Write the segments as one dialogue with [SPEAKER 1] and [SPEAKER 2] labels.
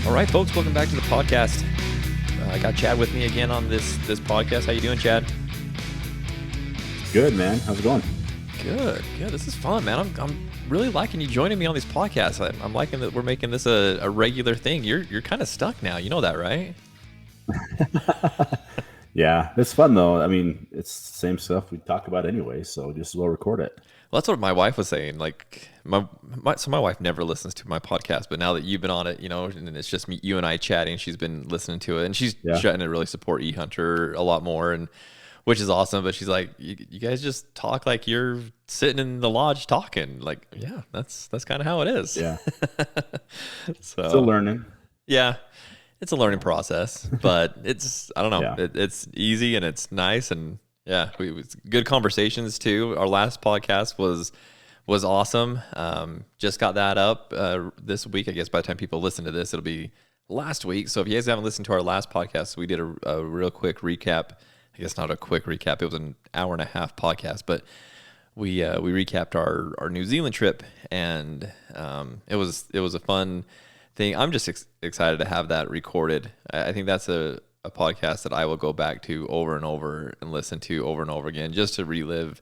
[SPEAKER 1] All right, folks, welcome back to the podcast. I got Chad with me again on this podcast. How you doing, Chad?
[SPEAKER 2] Good, man. How's it going?
[SPEAKER 1] Good. This is fun, man. I'm really liking you joining me on these podcasts. I'm liking that we're making this a regular thing. You're kind of stuck now. You know that, right?
[SPEAKER 2] Yeah, it's fun though. I mean, it's the same stuff we talk about anyway, so just as well record it.
[SPEAKER 1] Well, that's what my wife was saying. Like my wife never listens to my podcast, but now that you've been on it, and it's just me, you and I chatting, she's been listening to it, and she's trying to really support Ehuntr a lot more, and which is awesome. But she's like, you guys just talk like you're sitting in the lodge talking. Like, yeah, that's kind of how it is.
[SPEAKER 2] Yeah.
[SPEAKER 1] So
[SPEAKER 2] still learning.
[SPEAKER 1] Yeah. It's a learning process, but it's, I don't know, it's easy and it's nice. And yeah, it's good conversations too. Our last podcast was awesome. Just got that up this week. I guess by the time people listen to this, it'll be last week. So if you guys haven't listened to our last podcast, we did a real quick recap. I guess not a quick recap. It was an hour and a half podcast, but we recapped our New Zealand trip, and it was a fun thing. I'm just excited to have that recorded. I think that's a podcast that I will go back to over and over and listen to over and over again, just to relive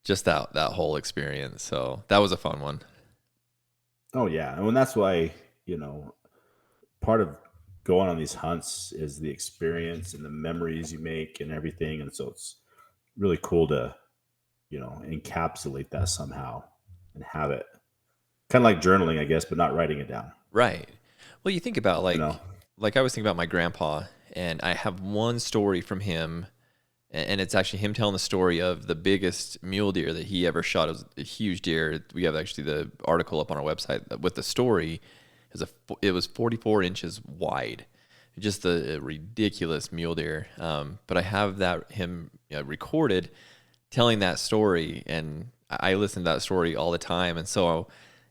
[SPEAKER 1] just that whole experience. So that was a fun one.
[SPEAKER 2] Oh yeah, and that's why part of going on these hunts is the experience and the memories you make and everything, and so it's really cool to encapsulate that somehow and have it kind of like journaling, I guess, but not writing it down.
[SPEAKER 1] Right. Well, you think about like I was thinking about my grandpa, and I have one story from him, and it's actually him telling the story of the biggest mule deer that he ever shot. It was a huge deer. We have actually the article up on our website with the story. It was 44 inches wide, just a ridiculous mule deer. But I have him recorded telling that story, and I listen to that story all the time, and so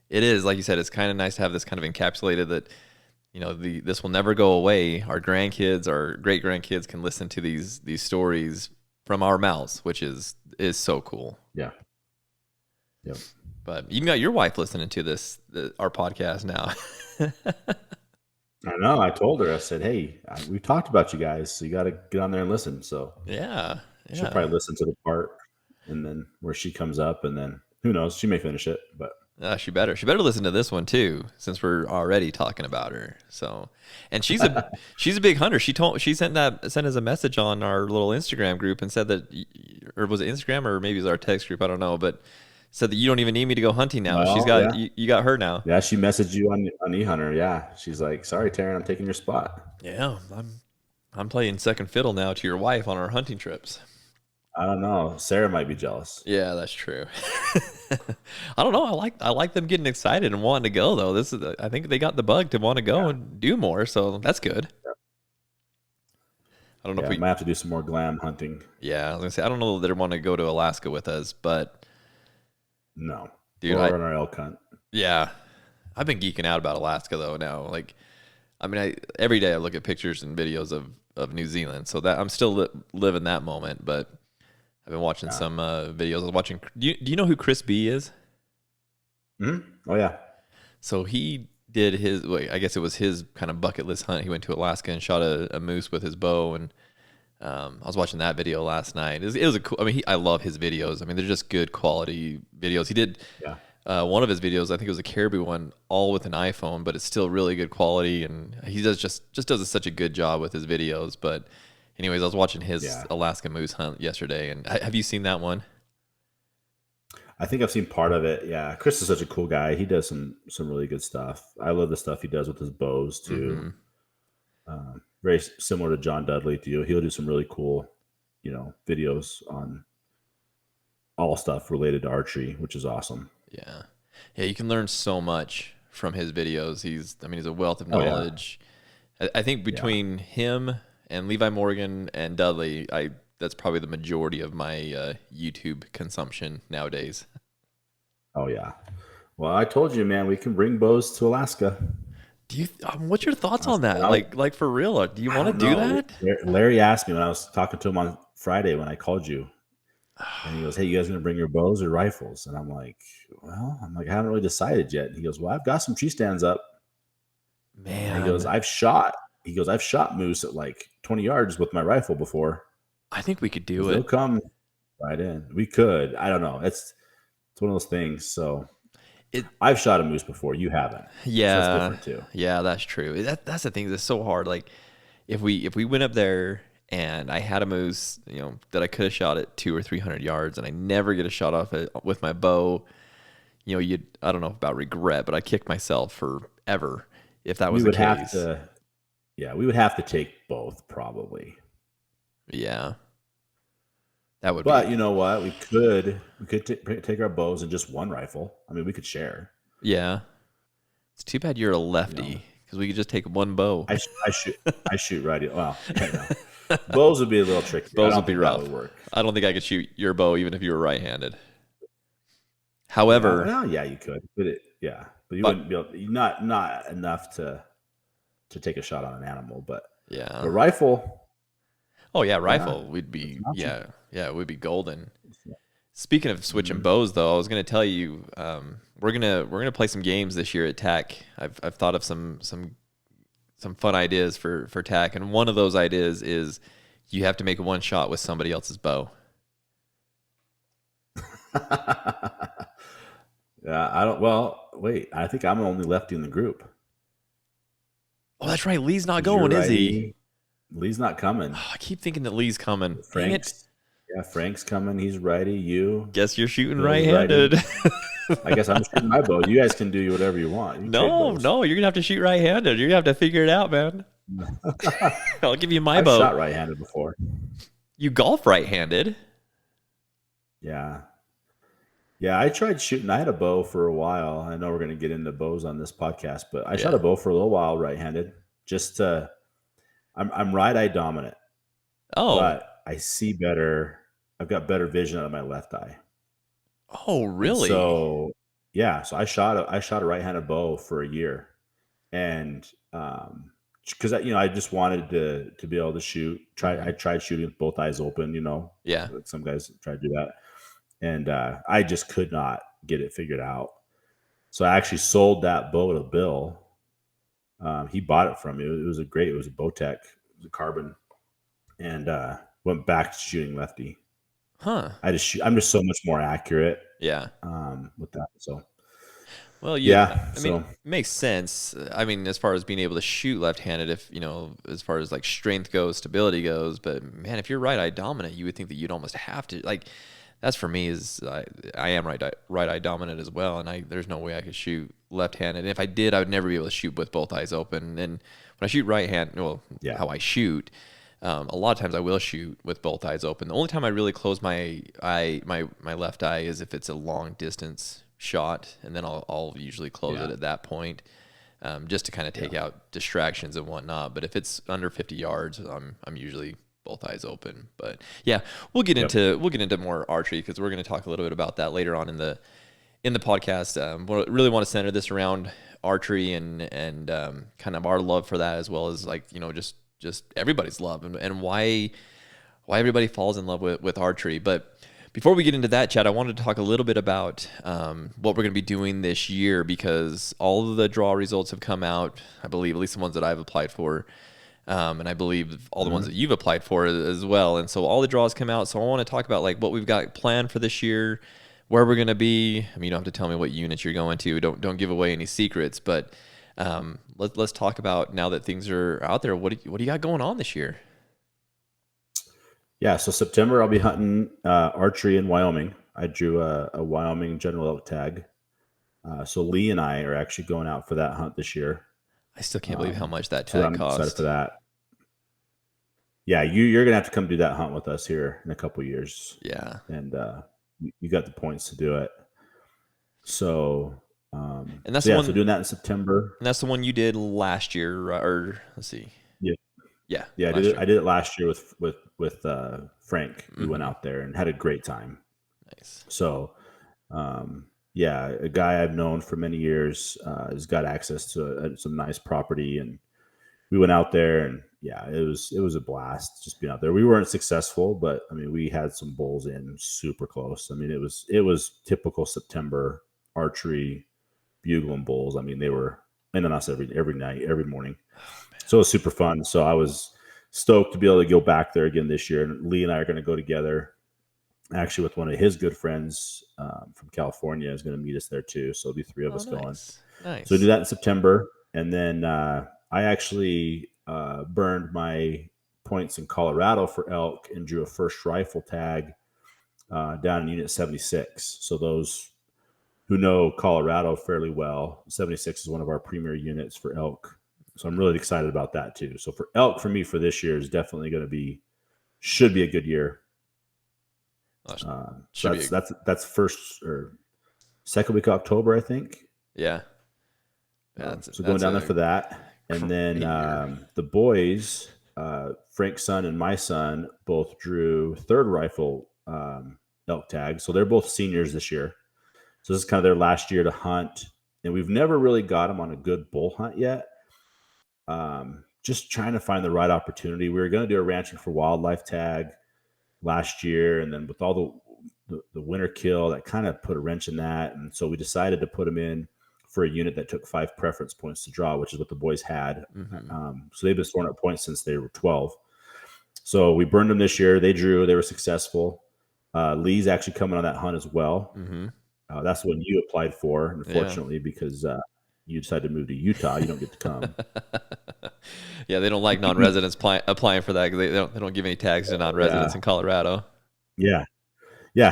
[SPEAKER 1] it is, like you said, it's kind of nice to have this kind of encapsulated that, this will never go away. Our grandkids, our great grandkids can listen to these stories from our mouths, which is so cool.
[SPEAKER 2] Yeah. Yep.
[SPEAKER 1] But you got your wife listening to our podcast now.
[SPEAKER 2] I know. I told her, I said, hey, we talked about you guys, so you got to get on there and listen. So
[SPEAKER 1] yeah.
[SPEAKER 2] She'll probably listen to the part and then where she comes up, and then who knows, she may finish it, but
[SPEAKER 1] she better listen to this one too, since we're already talking about her. So, and she's a big hunter. She sent us a message on our little Instagram group and said that, or was it Instagram or maybe it was our text group, I don't know, but said that you don't even need me to go hunting now. Well, you got her now.
[SPEAKER 2] Yeah, she messaged you on Ehuntr. Yeah, she's like, sorry, Taryn, I'm taking your spot.
[SPEAKER 1] Yeah, I'm playing second fiddle now to your wife on our hunting trips.
[SPEAKER 2] I don't know. Sarah might be jealous.
[SPEAKER 1] Yeah, that's true. I don't know. I like them getting excited and wanting to go though. I think they got the bug to want to go and do more, so that's good. Yeah. I don't know if we
[SPEAKER 2] might have to do some more glam hunting.
[SPEAKER 1] Yeah, I was gonna say I don't know that they want to go to Alaska with us, but
[SPEAKER 2] no, dude, or on our elk hunt.
[SPEAKER 1] Yeah, I've been geeking out about Alaska though now. Like, I mean, every day I look at pictures and videos of New Zealand, so that I'm still living that moment, but. I've been watching some videos. I was watching. Do you know who Chris B is?
[SPEAKER 2] Mm-hmm. Oh yeah.
[SPEAKER 1] So he did his. I guess it was his kind of bucket list hunt. He went to Alaska and shot a moose with his bow, and I was watching that video last night. It was a cool. I mean, I love his videos. I mean, they're just good quality videos. He did one of his videos. I think it was a caribou one, all with an iPhone, but it's still really good quality. And he does does such a good job with his videos, but. Anyways, I was watching his Alaska moose hunt yesterday, and have you seen that one?
[SPEAKER 2] I think I've seen part of it. Yeah, Chris is such a cool guy. He does some really good stuff. I love the stuff he does with his bows too. Mm-hmm. Very similar to John Dudley too. He'll do some really cool, videos on all stuff related to archery, which is awesome.
[SPEAKER 1] Yeah, you can learn so much from his videos. He's a wealth of knowledge. I think between him and Levi Morgan and Dudley, that's probably the majority of my YouTube consumption nowadays.
[SPEAKER 2] Oh yeah. Well, I told you, man, we can bring bows to Alaska.
[SPEAKER 1] Do you? What's your thoughts on that? Like for real? Do you want to do that?
[SPEAKER 2] Larry asked me when I was talking to him on Friday when I called you, and he goes, "Hey, you guys gonna bring your bows or rifles?" And I'm like, I haven't really decided yet. And he goes, "Well, I've got some tree stands up." And he goes, I've shot moose at like 20 yards with my rifle before.
[SPEAKER 1] I think we could do it.
[SPEAKER 2] They'll come right in. We could. I don't know. It's one of those things. So I've shot a moose before. You haven't.
[SPEAKER 1] Yeah.
[SPEAKER 2] So that's different too.
[SPEAKER 1] Yeah, that's true. That's the thing that's so hard. Like if we went up there and I had a moose, that I could have shot at 200 or 300 yards, and I never get a shot off it with my bow, I don't know about regret, but I kick myself forever if that was the case.
[SPEAKER 2] We would have to take both probably.
[SPEAKER 1] Yeah. That would
[SPEAKER 2] But you know what? We could take our bows and just one rifle. I mean, we could share.
[SPEAKER 1] Yeah. It's too bad you're a lefty because we could just take one bow.
[SPEAKER 2] I shoot righty. Well, bows would be a little tricky.
[SPEAKER 1] Bows would be rough. I don't think I could shoot your bow even if you were right-handed. However,
[SPEAKER 2] yeah, you could. But you wouldn't be able. Not enough to take a shot on an animal. But
[SPEAKER 1] yeah,
[SPEAKER 2] the rifle.
[SPEAKER 1] Oh yeah, rifle. We'd be it would be golden. Speaking of switching bows, though, I was going to tell you we're gonna play some games this year at TAC. I've thought of some fun ideas for TAC, and one of those ideas is you have to make one shot with somebody else's bow.
[SPEAKER 2] Yeah, I don't. Well, wait. I think I'm the only lefty in the group.
[SPEAKER 1] Oh, that's right. Lee's not going, is he?
[SPEAKER 2] Lee's not coming.
[SPEAKER 1] Oh, I keep thinking that Lee's coming.
[SPEAKER 2] Frank's coming. He's righty. You
[SPEAKER 1] guess you're shooting right-handed.
[SPEAKER 2] I guess I'm shooting my bow. You guys can do whatever you want.
[SPEAKER 1] No, you're gonna have to shoot right-handed. You're gonna have to figure it out, man. I'll give you my bow.
[SPEAKER 2] I've shot right-handed before.
[SPEAKER 1] You golf right-handed?
[SPEAKER 2] Yeah. Yeah, I tried shooting. I had a bow for a while. I know we're going to get into bows on this podcast, but I shot a bow for a little while right-handed. Just I'm right-eye dominant.
[SPEAKER 1] Oh.
[SPEAKER 2] But I see better. I've got better vision out of my left eye.
[SPEAKER 1] Oh, really?
[SPEAKER 2] And so I shot a right-handed bow for a year, and because I just wanted to be able to shoot. I tried shooting with both eyes open.
[SPEAKER 1] Yeah.
[SPEAKER 2] Like some guys try to do that. And I just could not get it figured out. So I actually sold that bow to Bill. He bought it from me. It was a Bowtech. It was a carbon. And went back to shooting lefty.
[SPEAKER 1] Huh.
[SPEAKER 2] I'm just so much more accurate.
[SPEAKER 1] Yeah.
[SPEAKER 2] With that. So.
[SPEAKER 1] Well, yeah. I mean, it makes sense. I mean, as far as being able to shoot left-handed, if as far as like strength goes, stability goes, but man, if you're right-eye dominant, you would think that you'd almost have to like. That's for me is I am right-eye dominant as well, and there's no way I could shoot left-handed. And if I did, I would never be able to shoot with both eyes open. And when I shoot right-handed, how I shoot, a lot of times I will shoot with both eyes open. The only time I really close my left eye is if it's a long distance shot, and then I'll usually close it at that point, just to kind of take out distractions and whatnot. But if it's under 50 yards, I'm usually both eyes open. But yeah, we'll get into more archery because we're going to talk a little bit about that later on in the podcast. We really want to center this around archery and kind of our love for that, as well as like just everybody's love and why everybody falls in love with archery. But before we get into that, Chad, I wanted to talk a little bit about what we're going to be doing this year, because all of the draw results have come out, I believe, at least the ones that I've applied for. And I believe all the ones that you've applied for as well. And so all the draws come out. So I want to talk about like what we've got planned for this year, where we're going to be. I mean, you don't have to tell me what units you're going to. Don't give away any secrets. But let's talk about, now that things are out there, what do you got going on this year?
[SPEAKER 2] Yeah, so September I'll be hunting archery in Wyoming. I drew a Wyoming General Elk tag. So Lee and I are actually going out for that hunt this year.
[SPEAKER 1] I still can't believe how much that tag cost.
[SPEAKER 2] I'm excited for that. Yeah, you're gonna have to come do that hunt with us here in a couple of years.
[SPEAKER 1] Yeah,
[SPEAKER 2] and you got the points to do it. So,
[SPEAKER 1] and that's the one.
[SPEAKER 2] So doing that in September.
[SPEAKER 1] And that's the one you did last year, or let's see. Yeah.
[SPEAKER 2] I did it last year with Frank. We went out there and had a great time.
[SPEAKER 1] Nice.
[SPEAKER 2] So, a guy I've known for many years has got access to some nice property, and we went out there, and it was a blast just being out there. We weren't successful, but I mean, we had some bulls in super close. I mean, it was typical September archery bugle and bulls. I mean, they were and then us every night, every morning. So it was super fun. So I was stoked to be able to go back there again this year. And Lee and I are going to go together, actually, with one of his good friends from California is going to meet us there too. So it'll be three of us going.
[SPEAKER 1] Nice.
[SPEAKER 2] So we do that in September. And then I actually burned my points in Colorado for elk and drew a first rifle tag down in Unit 76. So those who know Colorado fairly well, 76 is one of our premier units for elk. So I'm really excited about that too. So for elk, for me, for this year is definitely going to should be a good year. So that's first or second week of October, I think.
[SPEAKER 1] Yeah.
[SPEAKER 2] So going down there for that. And then the boys, Frank's son and my son, both drew third rifle elk tags. So they're both seniors this year. So this is kind of their last year to hunt. And we've never really got them on a good bull hunt yet. Just trying to find the right opportunity. We were going to do a ranching for wildlife tag last year. And then with all the winter kill, that kind of put a wrench in that. And so we decided to put them in for a unit that took 5 preference points to draw, which is what the boys had. So they've been storing up points since they were 12. So we burned them this year. They drew. They were successful. Lee's actually coming on that hunt as well. That's the one you applied for, unfortunately, because you decided to move to Utah. You don't get to come.
[SPEAKER 1] Yeah, they don't like non-residents applying for that because they don't give any tags to non-residents in Colorado.
[SPEAKER 2] Yeah.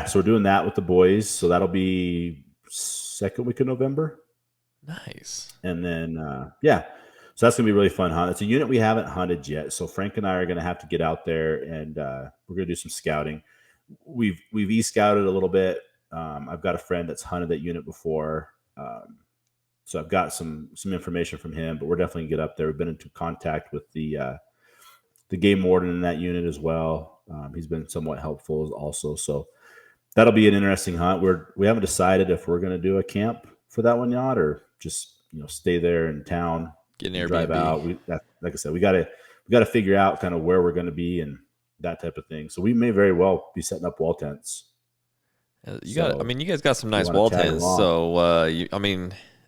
[SPEAKER 2] So we're doing that with the boys. So that'll be second week of November.
[SPEAKER 1] Nice.
[SPEAKER 2] And then so that's gonna be a really fun hunt. It's a unit we haven't hunted yet. So Frank and I are gonna have to get out there and we're gonna do some scouting. We've e-scouted a little bit. I've got a friend that's hunted that unit before. So I've got some information from him, but we're definitely gonna get up there. We've been into contact with the game warden in that unit as well. He's been somewhat helpful also. So that'll be an interesting hunt. We haven't decided if we're gonna do a camp for that one yet or just stay there in town,
[SPEAKER 1] get an Airbnb,
[SPEAKER 2] drive out. Like I said, we got to figure out kind of where we're going to be and that type of thing. So we may very well be setting up wall tents.
[SPEAKER 1] You guys got some nice wall tents. So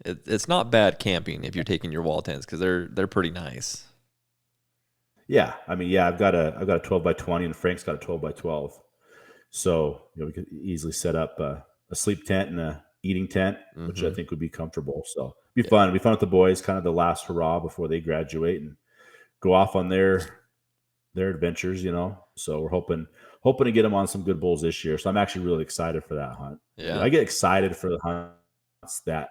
[SPEAKER 1] it's not bad camping if you're taking your wall tents because they're pretty nice.
[SPEAKER 2] Yeah, I've got a 12 by 20 and Frank's got a 12 by 12. So we could easily set up a sleep tent and a eating tent, which I think would be comfortable. So it'd be fun. It'd be fun with the boys, kind of the last hurrah before they graduate and go off on their adventures, So we're hoping to get them on some good bulls this year. So I'm actually really excited for that hunt.
[SPEAKER 1] Yeah.
[SPEAKER 2] I get excited for the hunts that,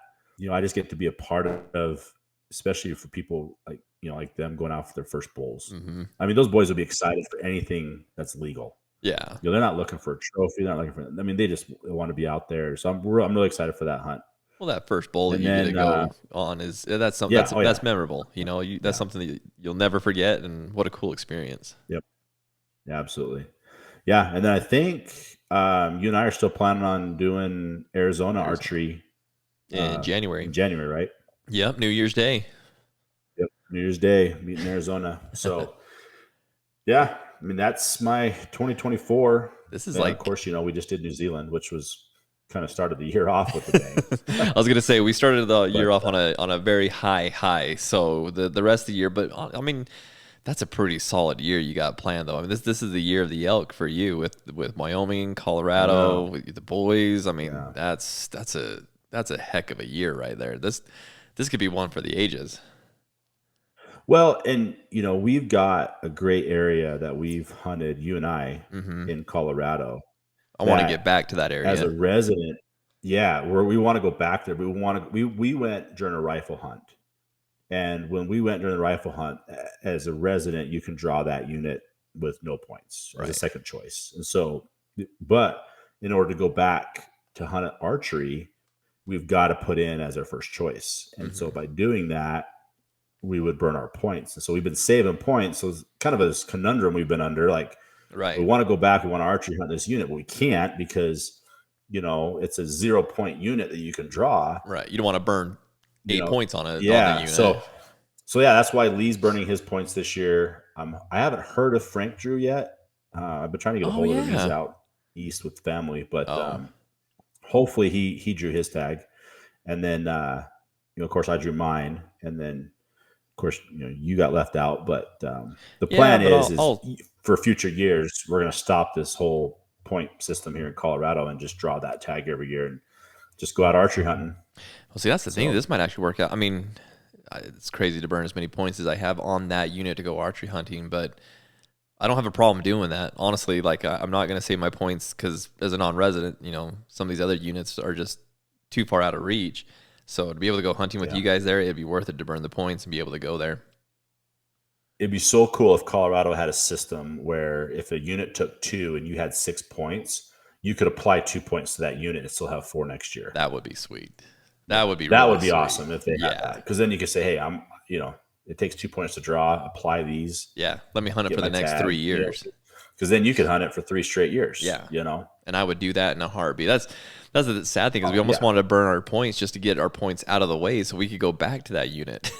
[SPEAKER 2] I just get to be a part of, especially for people like them going out for their first bulls. I mean, those boys will be excited for anything that's legal.
[SPEAKER 1] Yeah.
[SPEAKER 2] They're not looking for a trophy. They're not looking for. They just want to be out there. So I'm really excited for that hunt.
[SPEAKER 1] Well, that first bowl that you get to go on that's something that's memorable. That's something that you'll never forget, and what a cool experience.
[SPEAKER 2] Yep. Yeah, absolutely. Yeah, and then I think you and I are still planning on doing Arizona archery
[SPEAKER 1] in January.
[SPEAKER 2] In January, right?
[SPEAKER 1] Yep, New Year's Day.
[SPEAKER 2] Yep, New Year's Day, meeting Arizona. So, yeah. That's my 2024.
[SPEAKER 1] This is
[SPEAKER 2] of course, we just did New Zealand, which was kind of started the year off with the bang.
[SPEAKER 1] I was going to say we started the year off on a very high. So the rest of the year, but that's a pretty solid year you got planned though. This is the year of the elk for you with Wyoming, Colorado, with the boys. That's a heck of a year right there. This could be one for the ages.
[SPEAKER 2] Well, and we've got a great area that we've hunted, you and I, in Colorado.
[SPEAKER 1] I want to get back to that area
[SPEAKER 2] as a resident. Yeah, where we want to go back there, but we went during a rifle hunt, and when we went during the rifle hunt, as a resident, you can draw that unit with no points as a second choice. And so, but in order to go back to hunt archery, we've got to put in as our first choice, and so by doing that, we would burn our points. And so we've been saving points. So it's kind of a conundrum we've been under. We want to go back. We want to archery hunt this unit, but we can't because, it's a 0-point unit that you can draw.
[SPEAKER 1] Right. You don't want to burn 8 points on it.
[SPEAKER 2] Yeah.
[SPEAKER 1] On the unit.
[SPEAKER 2] So yeah, that's why Lee's burning his points this year. I haven't heard if Frank drew yet. I've been trying to get a hold of him. He's out east with family, but hopefully he drew his tag. And then, of course I drew mine. and then of course you got left out. But the
[SPEAKER 1] Yeah,
[SPEAKER 2] plan
[SPEAKER 1] but
[SPEAKER 2] is
[SPEAKER 1] I'll
[SPEAKER 2] for future years we're going to stop this whole point system here in Colorado and just draw that tag every year and just go out archery hunting.
[SPEAKER 1] well, see, that's the thing.
[SPEAKER 2] So
[SPEAKER 1] This might actually work out. I mean, it's crazy to burn as many points as I have on that unit to go archery hunting, but I don't have a problem doing that. Honestly, like I'm not going to save my points because as a non-resident, some of these other units are just too far out of reach. So to be able to go hunting with you guys there, it'd be worth it to burn the points and be able to go there.
[SPEAKER 2] It'd be so cool if Colorado had a system where if a unit took 2 and you had 6 points, you could apply 2 points to that unit and still have 4 next year.
[SPEAKER 1] That would be sweet. That would be
[SPEAKER 2] really
[SPEAKER 1] sweet.
[SPEAKER 2] Awesome if they had that. Because then you could say, hey, it takes 2 points to draw, apply these.
[SPEAKER 1] Yeah, let me hunt it for the next 3 years.
[SPEAKER 2] Because then you could hunt it for 3 straight years.
[SPEAKER 1] Yeah.
[SPEAKER 2] And
[SPEAKER 1] I would do that in a heartbeat. That's the sad thing, is we almost wanted to burn our points just to get our points out of the way so we could go back to that unit.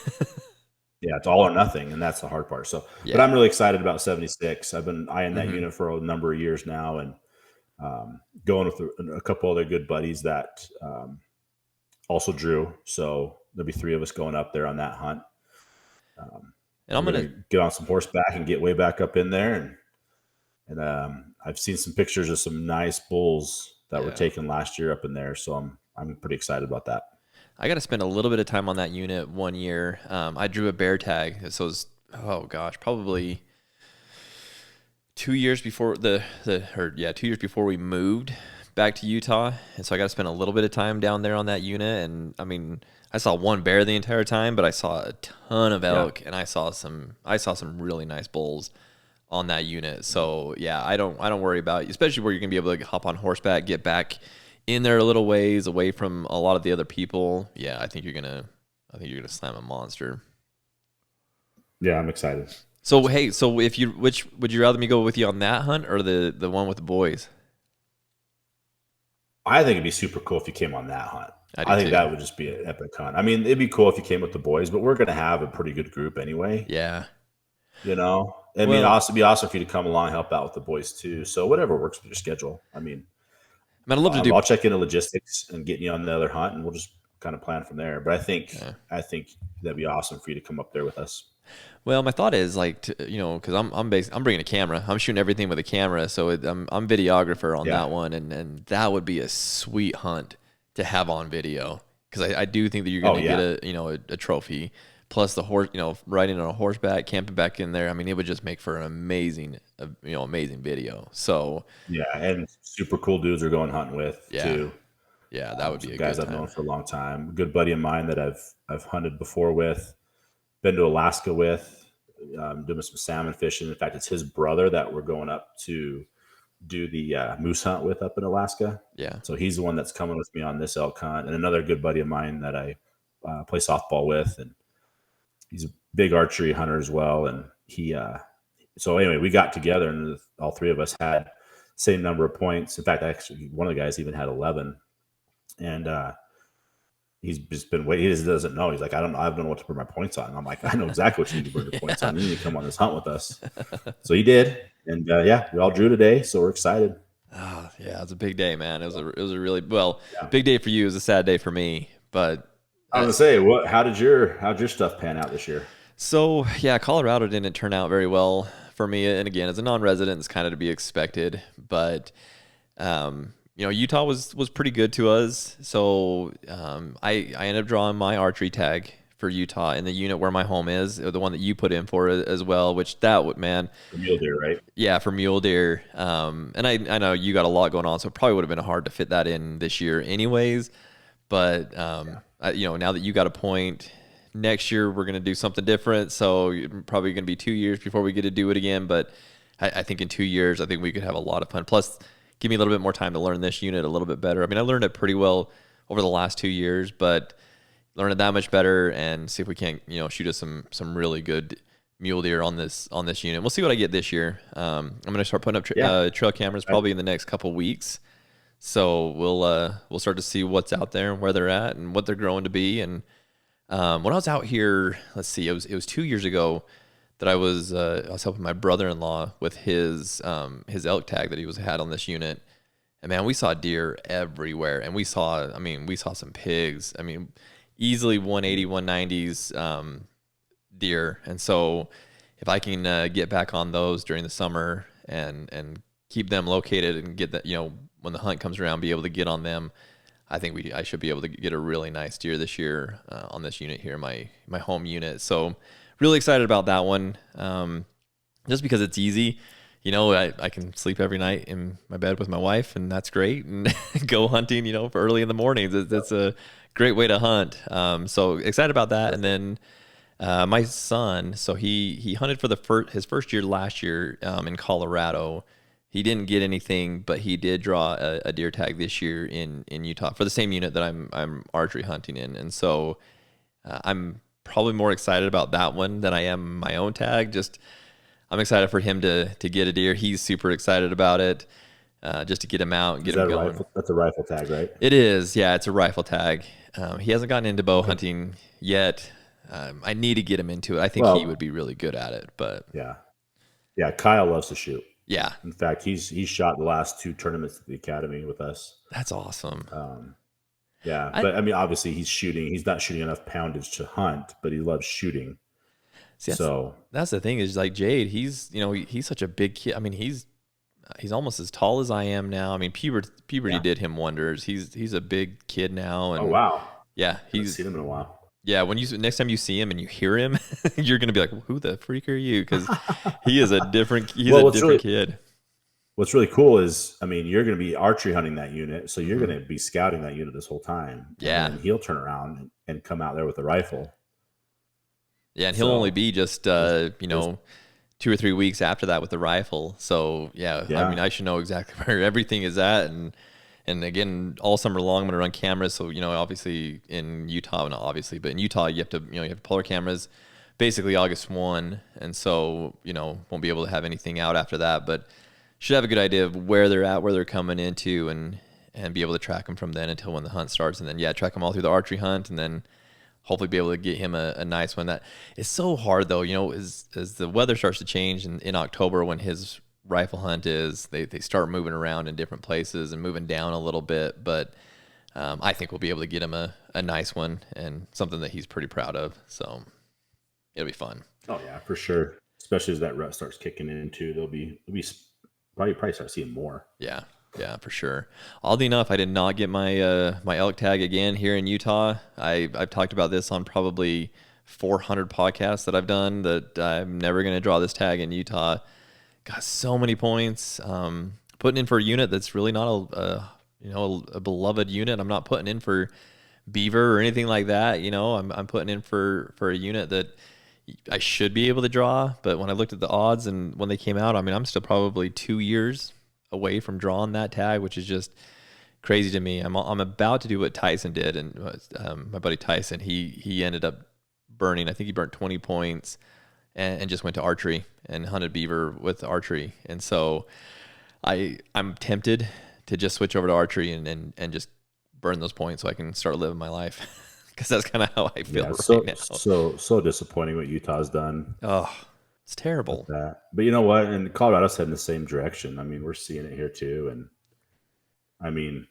[SPEAKER 2] Yeah, it's all or nothing, and that's the hard part. So, but I'm really excited about 76. I've been eyeing that unit for a number of years now, and going with a couple other good buddies that also drew. So there'll be 3 of us going up there on that hunt. And I'm gonna get on some horseback and get way back up in there, and I've seen some pictures of some nice bulls that were taken last year up in there. So I'm pretty excited about that.
[SPEAKER 1] I got to spend a little bit of time on that unit one year. I drew a bear tag. So it was, probably 2 years before 2 years before we moved back to Utah. And so I got to spend a little bit of time down there on that unit. And I mean, I saw one bear the entire time, but I saw a ton of elk and I saw some really nice bulls on that unit. So yeah, I don't worry about, especially where you're going to be able to hop on horseback, get back in there a little ways away from a lot of the other people. Yeah, I think you're gonna slam a monster.
[SPEAKER 2] Yeah, I'm excited.
[SPEAKER 1] So hey, which would you rather me go with you on that hunt or the one with the boys?
[SPEAKER 2] I think it'd be super cool if you came on that hunt. I think that would just be an epic hunt. I mean, it'd be cool if you came with the boys, but we're gonna have a pretty good group anyway.
[SPEAKER 1] Yeah.
[SPEAKER 2] It'd be awesome for you to come along and help out with the boys too. So whatever works with your schedule.
[SPEAKER 1] I'd love to
[SPEAKER 2] I'll check into logistics and get you on the other hunt, and we'll just kind of plan from there. But I think that'd be awesome for you to come up there with us.
[SPEAKER 1] Well, my thought is because I'm bringing a camera. I'm shooting everything with a camera, so I'm videographer on that one, and that would be a sweet hunt to have on video, because I do think that you're going to get a trophy. Plus the horse, riding on a horseback, camping back in there. I mean, it would just make for an amazing video. So
[SPEAKER 2] yeah, and super cool dudes are going hunting with too.
[SPEAKER 1] Yeah, that would be a
[SPEAKER 2] guys
[SPEAKER 1] good
[SPEAKER 2] I've
[SPEAKER 1] time.
[SPEAKER 2] known for a long time. A good buddy of mine that I've hunted before with, been to Alaska with, doing some salmon fishing. In fact, it's his brother that we're going up to do the moose hunt with up in Alaska.
[SPEAKER 1] Yeah.
[SPEAKER 2] So he's the one that's coming with me on this elk hunt, and another good buddy of mine that I play softball with, and he's a big archery hunter as well. And so anyway, we got together and all 3 of us had same number of points. In fact, actually one of the guys even had 11, and he's just been waiting. He just doesn't know. He's like, I don't know what to put my points on. And I'm like, I know exactly what you need to put your points on. You need to come on this hunt with us. So he did. And we all drew today. So we're excited.
[SPEAKER 1] Oh yeah. It's a big day, man. It was a really, big day for you. It was a sad day for me, but
[SPEAKER 2] I was gonna say, how'd your stuff pan out this year?
[SPEAKER 1] So yeah, Colorado didn't turn out very well for me. And again, as a non-resident, it's kind of to be expected, but Utah was pretty good to us. So I ended up drawing my archery tag for Utah in the unit where my home is, the one that you put in for as well, which for
[SPEAKER 2] mule deer, right?
[SPEAKER 1] Yeah, for mule deer. And I know you got a lot going on, so it probably would have been hard to fit that in this year anyways. But now that you got a point, next year we're going to do something different. So probably going to be 2 years before we get to do it again. But I think in 2 years, I think we could have a lot of fun. Plus, give me a little bit more time to learn this unit a little bit better. I mean, I learned it pretty well over the last 2 years, but learn it that much better and see if we can't, shoot us some really good mule deer on this unit. We'll see what I get this year. I'm going to start putting up trail cameras probably in the next couple weeks. So we'll start to see what's out there and where they're at and what they're growing to be. And when I was out here, let's see, it was 2 years ago that I was helping my brother-in-law with his elk tag that he had on this unit. And man, we saw deer everywhere, and we saw some pigs. I mean, easily 180, 190s deer. And so if I can get back on those during the summer and keep them located and get that, when the hunt comes around, be able to get on them, I think I should be able to get a really nice deer this year on this unit here, my home unit. So really excited about that one, just because it's easy. I can sleep every night in my bed with my wife, and that's great. And go hunting, for early in the mornings. That's a great way to hunt. So excited about that. And then my son, so he hunted for his first year last year in Colorado. He didn't get anything, but he did draw a deer tag this year in Utah for the same unit that I'm archery hunting in. And so I'm probably more excited about that one than I am my own tag. Just I'm excited for him to get a deer. He's super excited about it, just to get him out and get him going.
[SPEAKER 2] That's a rifle tag, right?
[SPEAKER 1] It is. Yeah, it's a rifle tag. He hasn't gotten into bow hunting yet. I need to get him into it. I think he would be really good at it. But
[SPEAKER 2] yeah, Kyle loves to shoot.
[SPEAKER 1] Yeah.
[SPEAKER 2] In fact, he's shot the last 2 tournaments at the academy with us.
[SPEAKER 1] That's awesome.
[SPEAKER 2] But I mean, obviously he's shooting. He's not shooting enough poundage to hunt, but he loves shooting.
[SPEAKER 1] See, that's the thing is, like, Jade, he's such a big kid. I mean, he's almost as tall as I am now. I mean, puberty did him wonders. He's a big kid now. And
[SPEAKER 2] wow.
[SPEAKER 1] Yeah,
[SPEAKER 2] haven't seen him in a while.
[SPEAKER 1] Yeah, next time you see him and you hear him, you're gonna be like, "Who the freak are you?" Because he is a different kid.
[SPEAKER 2] What's really cool is, I mean, you're gonna be archery hunting that unit, so you're gonna be scouting that unit this whole time.
[SPEAKER 1] Yeah,
[SPEAKER 2] and he'll turn around and come out there with a rifle.
[SPEAKER 1] Yeah, and he'll only be just 2 or 3 weeks after that with the rifle. So yeah, I mean, I should know exactly where everything is at. And again, all summer long, I'm going to run cameras. So, obviously in Utah, not obviously, but in Utah, you have to polar cameras basically August 1. And so, won't be able to have anything out after that, but should have a good idea of where they're at, where they're coming into, and be able to track them from then until when the hunt starts. And then, track them all through the archery hunt, and then hopefully be able to get him a nice one. That is so hard though, as the weather starts to change in October, when his rifle hunt is, they start moving around in different places and moving down a little bit, but I think we'll be able to get him a nice one and something that he's pretty proud of. So it'll be fun.
[SPEAKER 2] Oh yeah, for sure. Especially as that rut starts kicking in too, they'll be probably start seeing more.
[SPEAKER 1] Yeah, for sure. Oddly enough, I did not get my my elk tag again here in Utah. I've talked about this on probably 400 podcasts that I've done, that I'm never going to draw this tag in Utah. Got so many points. Putting in for a unit that's really not a beloved unit. I'm not putting in for beaver or anything like that. I'm putting in for a unit that I should be able to draw. But when I looked at the odds and when they came out, I mean, I'm still probably 2 years away from drawing that tag, which is just crazy to me. I'm about to do what Tyson did, and my buddy Tyson, he ended up burning. I think he burnt 20 points. And just went to archery and hunted beaver with archery. And so I'm tempted to just switch over to archery and just burn those points so I can start living my life, because that's kind of how I feel right now.
[SPEAKER 2] So disappointing what Utah's done.
[SPEAKER 1] Oh, it's terrible.
[SPEAKER 2] But you know what? And Colorado's heading the same direction. I mean, we're seeing it here too. And I mean,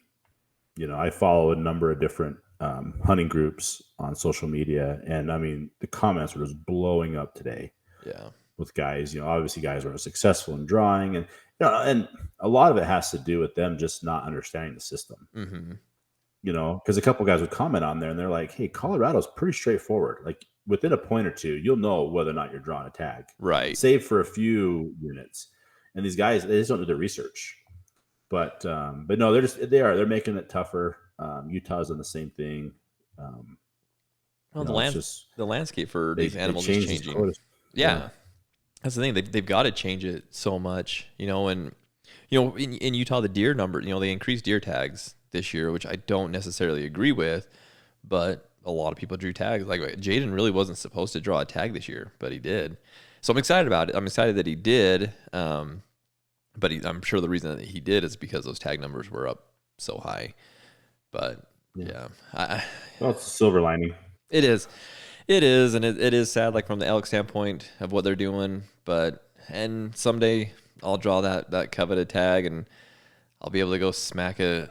[SPEAKER 2] I follow a number of different hunting groups on social media, and I mean, the comments were just blowing up today. Yeah, with guys, obviously guys were successful in drawing, and and a lot of it has to do with them just not understanding the system.
[SPEAKER 1] Mm-hmm.
[SPEAKER 2] Because a couple guys would comment on there, and they're like, "Hey, Colorado's pretty straightforward. Like within a point or two, you'll know whether or not you're drawing a tag,
[SPEAKER 1] right?
[SPEAKER 2] Save for a few units." And these guys, they just don't do their research. But no, they're making it tougher. Utah's done the same thing.
[SPEAKER 1] The landscape for these animals is changing. Yeah, that's the thing. They've got to change it so much, and in Utah, the deer number, they increased deer tags this year, which I don't necessarily agree with, but a lot of people drew tags. Like Jaden really wasn't supposed to draw a tag this year, but he did. So I'm excited about it. I'm excited that he did. But I'm sure the reason that he did is because those tag numbers were up so high. But yeah,
[SPEAKER 2] well, it's a silver lining.
[SPEAKER 1] It is, and it is sad, like from the elk standpoint of what they're doing. And someday I'll draw that coveted tag, and I'll be able to go smack the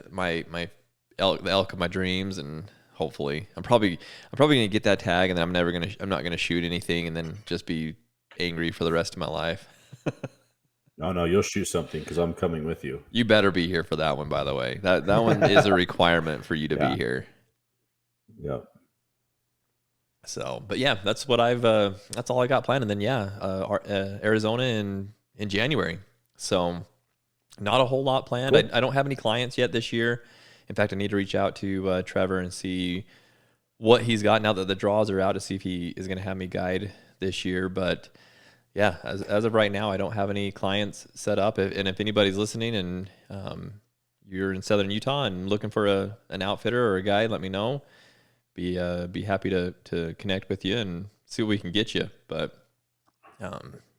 [SPEAKER 1] elk of my dreams, and Hopefully, I'm probably gonna get that tag, and then I'm not gonna shoot anything, and then just be angry for the rest of my life.
[SPEAKER 2] No, you'll shoot something because I'm coming with you.
[SPEAKER 1] You better be here for that one, by the way. That one is a requirement for you to be
[SPEAKER 2] Yeah.
[SPEAKER 1] here.
[SPEAKER 2] Yep.
[SPEAKER 1] So, but yeah, that's what that's all I got planned. And then Arizona in January. So, not a whole lot planned.
[SPEAKER 2] Cool.
[SPEAKER 1] I don't have any clients yet this year. In fact, I need to reach out to Trevor and see what he's got now that the draws are out, to see if he is going to have me guide this year. But yeah, as of right now, I don't have any clients set up. And if anybody's listening and you're in Southern Utah and looking for an outfitter or a guide, let me know. Be happy to connect with you and see what we can get you. But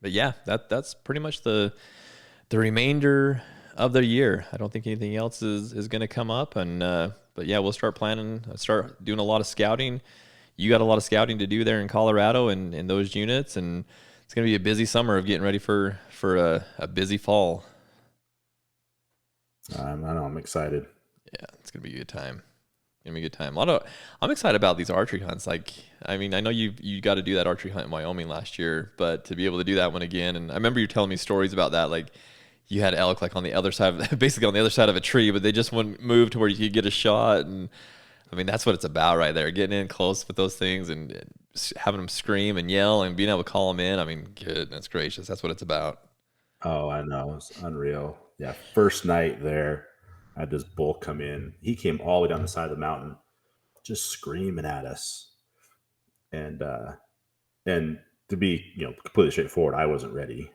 [SPEAKER 1] yeah, that's pretty much the remainder of the year. I don't think anything else is going to come up. And but yeah, we'll start planning, start doing a lot of scouting. You got a lot of scouting to do there in Colorado and in those units, and it's going to be a busy summer of getting ready for a busy fall.
[SPEAKER 2] I know. I'm excited.
[SPEAKER 1] Yeah, it's going to be a good time. Gonna be a good time. I'm excited about these archery hunts. Like, I mean, I know you got to do that archery hunt in Wyoming last year, but to be able to do that one again, and I remember you telling me stories about that. Like, you had elk like on the other side, basically on the other side of a tree, but they just wouldn't move to where you could get a shot. And I mean, that's what it's about right there, getting in close with those things and having them scream and yell and being able to call them in. I mean, goodness gracious, that's what it's about.
[SPEAKER 2] Oh, I know. It's unreal. Yeah. First night there, I had this bull come in. He came all the way down the side of the mountain, just screaming at us. And to be, completely straightforward, I wasn't ready,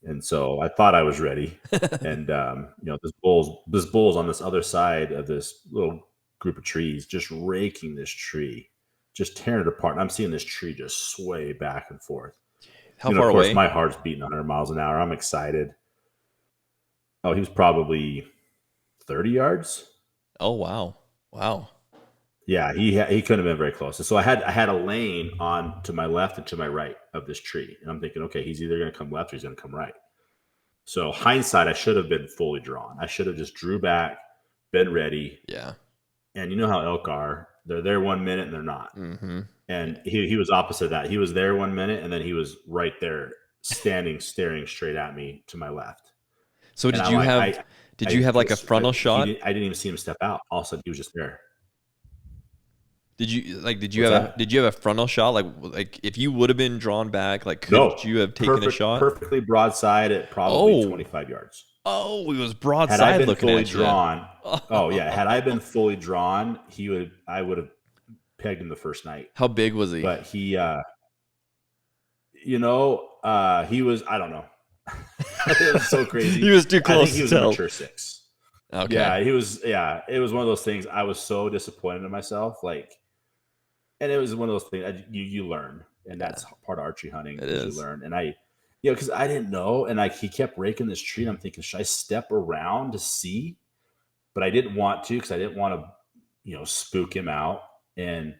[SPEAKER 2] and so I thought I was ready. And this bull's on this other side of this little group of trees, just raking this tree, just tearing it apart. And I'm seeing this tree just sway back and forth.
[SPEAKER 1] How far
[SPEAKER 2] of course,
[SPEAKER 1] away?
[SPEAKER 2] my heart's beating 100 miles an hour. I'm excited. Oh, he was probably 30 yards.
[SPEAKER 1] Oh, wow.
[SPEAKER 2] Yeah, he couldn't have been very close. And so I had a lane on to my left and to my right of this tree. And I'm thinking, okay, he's either going to come left or he's going to come right. So hindsight, I should have been fully drawn. I should have just drew back, been ready.
[SPEAKER 1] Yeah.
[SPEAKER 2] And you know how elk are. They're there 1 minute and they're not.
[SPEAKER 1] Mm-hmm.
[SPEAKER 2] And he was opposite of that. He was there 1 minute and then he was right there standing, staring straight at me to my left.
[SPEAKER 1] So did you have like a frontal shot?
[SPEAKER 2] I didn't even see him step out. All of a sudden he was just there.
[SPEAKER 1] Did you have a frontal shot? Like if you would have been drawn back, like could you have taken a shot?
[SPEAKER 2] Perfectly broadside at probably 25 yards.
[SPEAKER 1] Oh, he was broadside.
[SPEAKER 2] Had I been
[SPEAKER 1] looking
[SPEAKER 2] fully
[SPEAKER 1] at you.
[SPEAKER 2] drawn, had I been fully drawn, I would have pegged him the first night.
[SPEAKER 1] How big was he?
[SPEAKER 2] But he, he was, I don't know. It was so crazy.
[SPEAKER 1] He was too close.
[SPEAKER 2] I think he was a mature 6.
[SPEAKER 1] Okay.
[SPEAKER 2] Yeah, he was. Yeah, it was one of those things. I was so disappointed in myself. And it was one of those things you learn, and that's part of archery hunting.
[SPEAKER 1] It is.
[SPEAKER 2] You learn, and because I didn't know, and he kept raking this tree, and I'm thinking, should I step around to see? But I didn't want to because I didn't want to, spook him out. And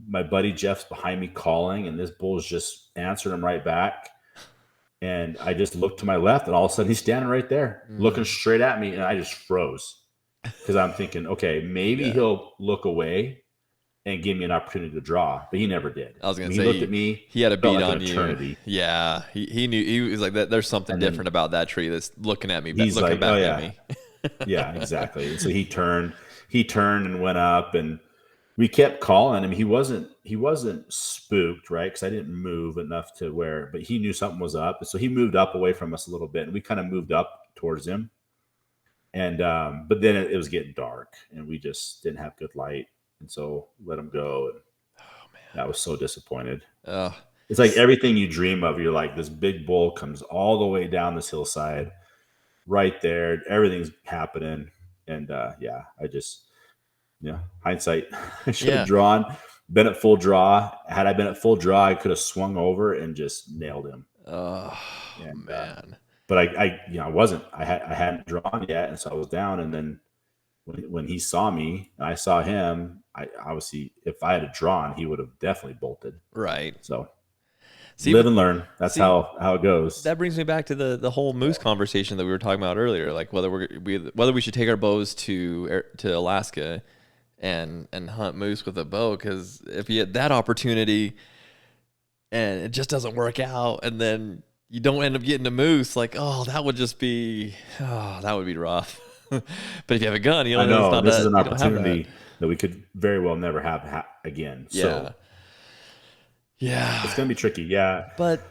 [SPEAKER 2] my buddy Jeff's behind me calling, and this bull's just answered him right back. And I just looked to my left, and all of a sudden he's standing right there, looking straight at me, and I just froze because I'm thinking, okay, maybe he'll look away and give me an opportunity to draw, but he never did.
[SPEAKER 1] I was going to say,
[SPEAKER 2] he looked at me.
[SPEAKER 1] He had a beat
[SPEAKER 2] like
[SPEAKER 1] on you.
[SPEAKER 2] Eternity.
[SPEAKER 1] Yeah, he knew. He was like, "There's something different about that tree that's looking at me."
[SPEAKER 2] He's
[SPEAKER 1] looking
[SPEAKER 2] like,
[SPEAKER 1] back
[SPEAKER 2] "Oh
[SPEAKER 1] at
[SPEAKER 2] yeah,
[SPEAKER 1] me."
[SPEAKER 2] yeah, exactly." And so he turned and went up, and we kept calling him. He wasn't spooked, right? Because I didn't move enough to where, but he knew something was up, and so he moved up away from us a little bit, and we kind of moved up towards him. And but then it was getting dark, and we just didn't have good light, and so let him go. And I was so disappointed. It's like everything you dream of. You're like, this big bull comes all the way down this hillside, right there. Everything's happening, and I just, hindsight. I should have drawn, been at full draw. Had I been at full draw, I could have swung over and just nailed him.
[SPEAKER 1] Oh man!
[SPEAKER 2] But I wasn't. I hadn't drawn yet, and so I was down. And then when he saw me, and I saw him. I obviously, if I had drawn, he would have definitely bolted.
[SPEAKER 1] Right.
[SPEAKER 2] So live and learn. That's how it goes.
[SPEAKER 1] That brings me back to the whole moose conversation that we were talking about earlier, like whether we should take our bows to Alaska and hunt moose with a bow, because if you had that opportunity and it just doesn't work out, and then you don't end up getting a moose, like, that would be rough. But if you have a gun,
[SPEAKER 2] I know this is an
[SPEAKER 1] you don't have
[SPEAKER 2] opportunity that we could very well never have again. So
[SPEAKER 1] yeah,
[SPEAKER 2] it's going to be tricky. Yeah.
[SPEAKER 1] But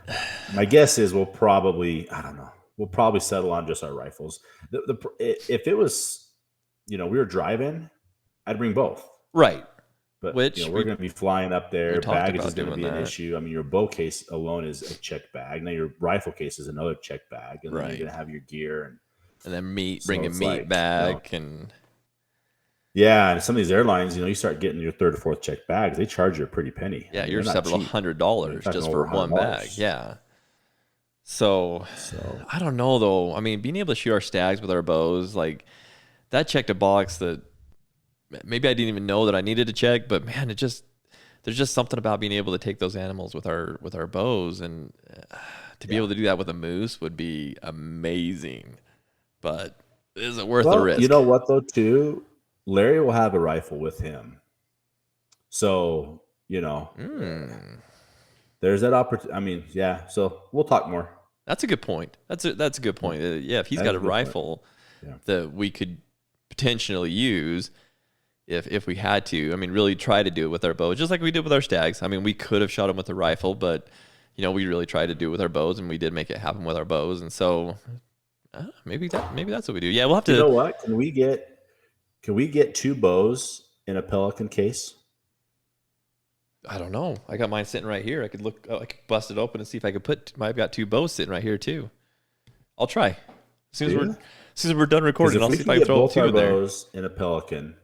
[SPEAKER 2] my guess is we'll probably settle on just our rifles. If it was, we were driving, I'd bring both.
[SPEAKER 1] Right.
[SPEAKER 2] But we're going to be flying up there. Baggage is going to be an issue. I mean, your bow case alone is a checked bag. Now your rifle case is another checked bag, and then you're going to have your gear
[SPEAKER 1] and then bring a meat back and.
[SPEAKER 2] Yeah, and some of these airlines, you start getting your third or fourth checked bags. They charge you a pretty penny.
[SPEAKER 1] Yeah, you're several $100 just for one bag. Yeah. So I don't know though. I mean, being able to shoot our stags with our bows, like that checked a box that maybe I didn't even know that I needed to check, but man, there's just something about being able to take those animals with our bows, and to be able to do that with a moose would be amazing. But is it worth the risk?
[SPEAKER 2] You know what though, too? Larry will have a rifle with him. So, there's that opportunity. I mean, yeah, so we'll talk more.
[SPEAKER 1] That's a good point. That's a good point. Yeah, if he's got a rifle that we could potentially use if we had to. I mean, really try to do it with our bows, just like we did with our stags. I mean, we could have shot them with a rifle, but we really tried to do it with our bows, and we did make it happen with our bows. And so maybe that's what we do. Yeah, we'll have to.
[SPEAKER 2] You know what? Can we get 2 bows in a Pelican case?
[SPEAKER 1] I don't know. I got mine sitting right here. I could bust it open and see if I could I've got 2 bows sitting right here too. I'll try. As soon as we're done recording, I'll see if I can throw 2 in there.
[SPEAKER 2] Bows in a Pelican,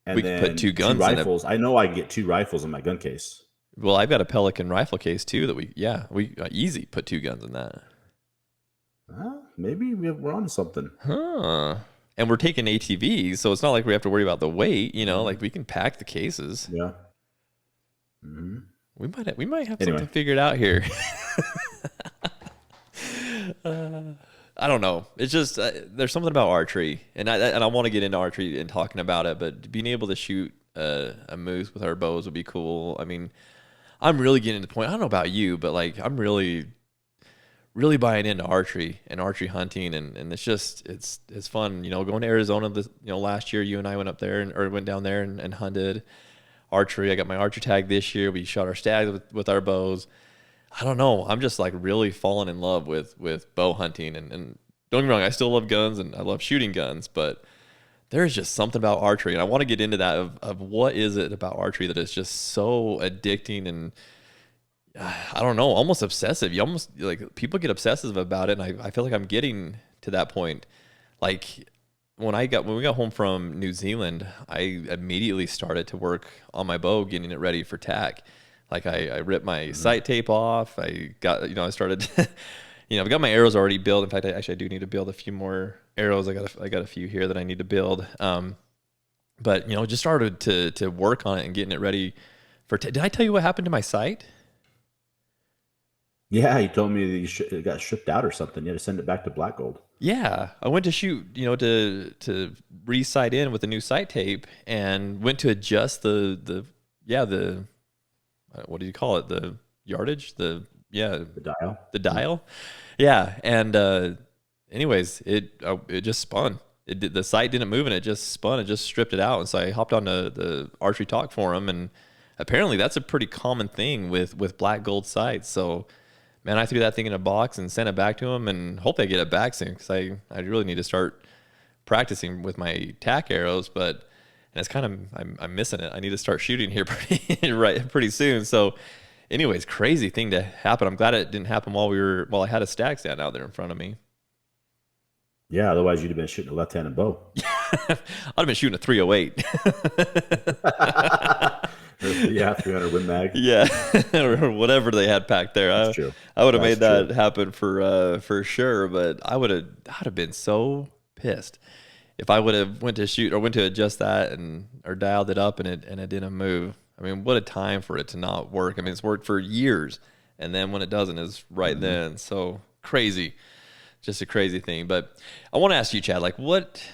[SPEAKER 2] and
[SPEAKER 1] we can put 2 guns
[SPEAKER 2] 2 rifles. I know I can get 2 rifles in my gun case.
[SPEAKER 1] Well, I've got a Pelican rifle case too that we easy put 2 guns in that.
[SPEAKER 2] Maybe we're on something.
[SPEAKER 1] Huh. And we're taking ATVs, so it's not like we have to worry about the weight. Like we can pack the cases.
[SPEAKER 2] Yeah. Mm-hmm.
[SPEAKER 1] We might have something figured out here. I don't know. It's just there's something about archery, and I want to get into archery and talking about it. But being able to shoot a moose with our bows would be cool. I mean, I'm really getting to the point. I don't know about you, but like I'm really buying into archery and archery hunting, and it's just it's fun. Going to Arizona last year, you and I went up there or went down there and hunted archery. I got my archer tag this year. We shot our stags with our bows. I don't know. I'm just like really falling in love with bow hunting, and don't get me wrong, I still love guns and I love shooting guns, but there's just something about archery, and I want to get into that of what is it about archery that is just so addicting and I don't know, almost obsessive. You almost like people get obsessive about it, and I feel like I'm getting to that point. Like when we got home from New Zealand, I immediately started to work on my bow, getting it ready for tack. Like I ripped my sight tape off. I got I started I've got my arrows already built. In fact, I do need to build a few more arrows. I got a few here that I need to build. But just started to work on it and getting it ready for. Did I tell you what happened to my sight?
[SPEAKER 2] Yeah, you told me that it got shipped out or something. You had to send it back to Black Gold.
[SPEAKER 1] Yeah, I went to shoot, to re-sight in with the new sight tape, and went to adjust the what do you call it? The yardage, the dial. Yeah, and anyways, it just spun. The sight didn't move, and it just spun. It just stripped it out, and so I hopped on the Archery Talk forum, and apparently that's a pretty common thing with Black Gold sights. So. Man, I threw that thing in a box and sent it back to him, and hope I get it back soon because I really need to start practicing with my tack arrows. But it's kind of I'm missing it. I need to start shooting here pretty soon. So, anyways, crazy thing to happen. I'm glad it didn't happen while I had a stag stand out there in front of me.
[SPEAKER 2] Yeah, otherwise you'd have been shooting a left-handed bow.
[SPEAKER 1] I'd have been shooting a 308.
[SPEAKER 2] Yeah, 300 Win Mag.
[SPEAKER 1] Yeah, or whatever they had packed there. I would have made that happen for sure. But I'd have been so pissed if I would have went to shoot or went to adjust that or dialed it up and it didn't move. I mean, what a time for it to not work. I mean, it's worked for years, and then when it doesn't, is right then. So crazy, just a crazy thing. But I want to ask you, Chad, like what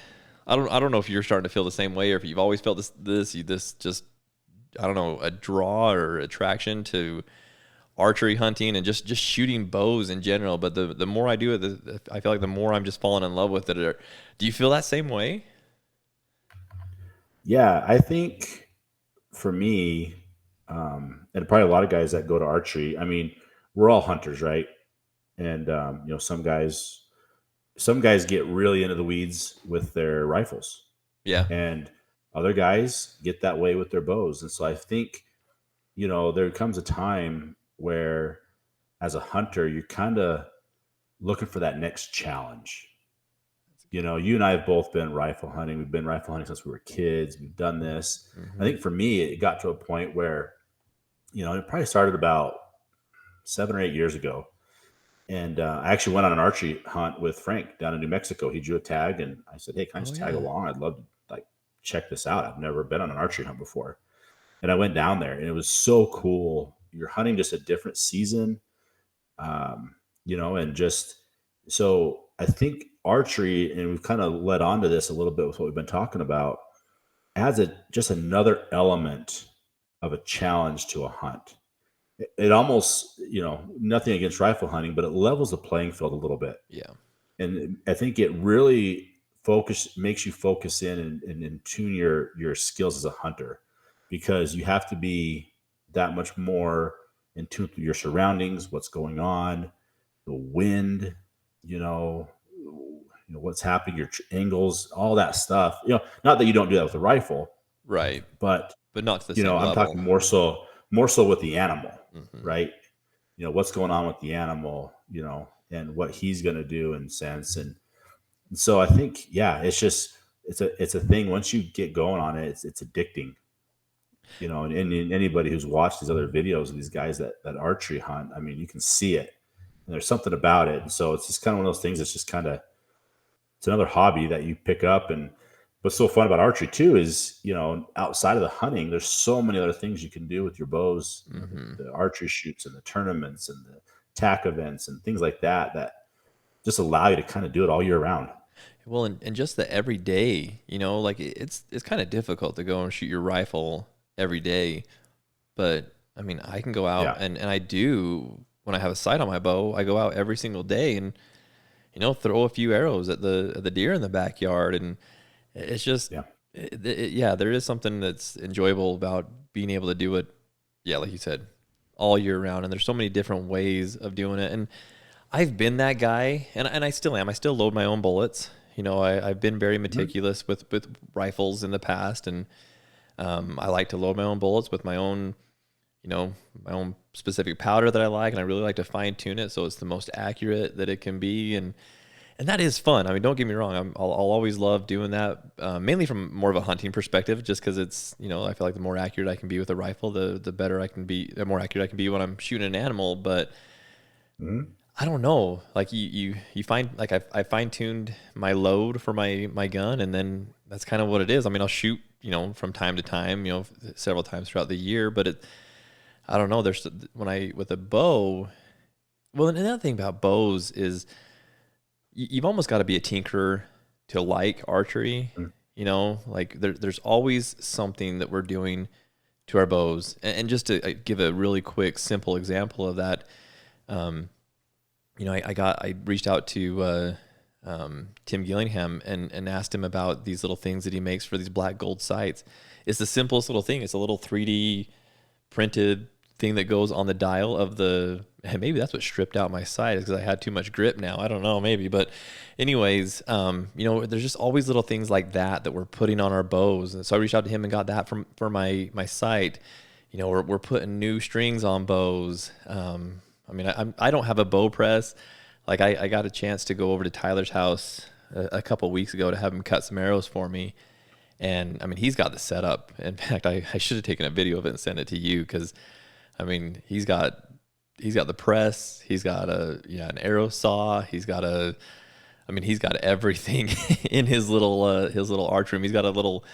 [SPEAKER 1] I don't know if you're starting to feel the same way, or if you've always felt this just, I don't know, a draw or attraction to archery hunting and just shooting bows in general. But the more I do it, I feel like the more I'm just falling in love with it. Do you feel that same way?
[SPEAKER 2] Yeah, I think for me, and probably a lot of guys that go to archery, I mean, we're all hunters, right? And some guys get really into the weeds with their rifles,
[SPEAKER 1] Yeah.
[SPEAKER 2] and other guys get that way with their bows. And so I think, there comes a time where as a hunter, you're kind of looking for that next challenge. You and I have both been rifle hunting. We've been rifle hunting since we were kids. We've done this. I
[SPEAKER 1] Mm-hmm.
[SPEAKER 2] think for me, it got to a point where, it probably started about 7 or 8 years ago. And I actually went on an archery hunt with Frank down in New Mexico. He drew a tag, and I said, "Hey, can I
[SPEAKER 1] Oh
[SPEAKER 2] just tag
[SPEAKER 1] yeah.
[SPEAKER 2] along? I'd love to check this out. I've never been on an archery hunt before." And I went down there, and it was so cool. You're hunting just a different season, and just so I think archery, and we've kind of led on to this a little bit with what we've been talking about, adds just another element of a challenge to a hunt. It almost, nothing against rifle hunting, but it levels the playing field a little bit.
[SPEAKER 1] Yeah.
[SPEAKER 2] And I think it really makes you focus in and tune your skills as a hunter, because you have to be that much more in tune with your surroundings, what's going on, the wind, what's happening, your angles, all that stuff. Not that you don't do that with a rifle,
[SPEAKER 1] Right.
[SPEAKER 2] but
[SPEAKER 1] But not to the same
[SPEAKER 2] I'm
[SPEAKER 1] level.
[SPEAKER 2] talking more so with the animal,
[SPEAKER 1] Mm-hmm.
[SPEAKER 2] right? What's going on with the animal, and what he's going to do in sense. And so I think, yeah, it's a thing. Once you get going on it, it's addicting, and anybody who's watched these other videos of these guys that archery hunt, I mean, you can see it, and there's something about it. And so it's just kind of one of those things that's just kind of, it's another hobby that you pick up. And what's so fun about archery too is, outside of the hunting, there's so many other things you can do with your bows,
[SPEAKER 1] Mm-hmm.
[SPEAKER 2] the archery shoots and the tournaments and the tack events and things like that just allow you to kind of do it all year round.
[SPEAKER 1] Well, and just the everyday, like it's kind of difficult to go and shoot your rifle every day. But I mean, I can go out
[SPEAKER 2] Yeah.
[SPEAKER 1] and I do when I have a sight on my bow. I go out every single day and throw a few arrows at the deer in the backyard, and it's just
[SPEAKER 2] Yeah.
[SPEAKER 1] yeah, there is something that's enjoyable about being able to do it. Yeah, like you said, all year round, and there's so many different ways of doing it. And I've been that guy, and I still am. I still load my own bullets. I've been very
[SPEAKER 2] Mhm.
[SPEAKER 1] meticulous with rifles in the past, and I like to load my own bullets with my own specific powder that I like, and I really like to fine tune it so it's the most accurate that it can be, and that is fun. I mean, don't get me wrong. I'll always love doing that, mainly from more of a hunting perspective, just because it's I feel like the more accurate I can be with a rifle, the better I can be, the more accurate I can be when I'm shooting an animal. But
[SPEAKER 2] Mhm.
[SPEAKER 1] I don't know. Like you find like I fine tuned my load for my gun, and then that's kind of what it is. I mean, I'll shoot from time to time, several times throughout the year, but I don't know. There's when I with a bow. Well, and another thing about bows is you've almost got to be a tinkerer to like archery.
[SPEAKER 2] Mhm.
[SPEAKER 1] Like there's always something that we're doing to our bows, and just to give a really quick, simple example of that. Um, I reached out to Tim Gillingham and asked him about these little things that he makes for these black gold sights. It's the simplest little thing. It's a little 3D printed thing that goes on the dial of the, and maybe that's what stripped out my sight, is because I had too much grip now. I don't know, maybe. But anyways, there's just always little things like that that we're putting on our bows. And so I reached out to him and got that for my sight. We're putting new strings on bows. I mean, I don't have a bow press. Like I got a chance to go over to Tyler's house a couple weeks ago to have him cut some arrows for me. And I mean, he's got the setup. In fact, I should have taken a video of it and sent it to you, because I mean, he's got the press, he's got an arrow saw, he's got everything in his little arch room. He's got a little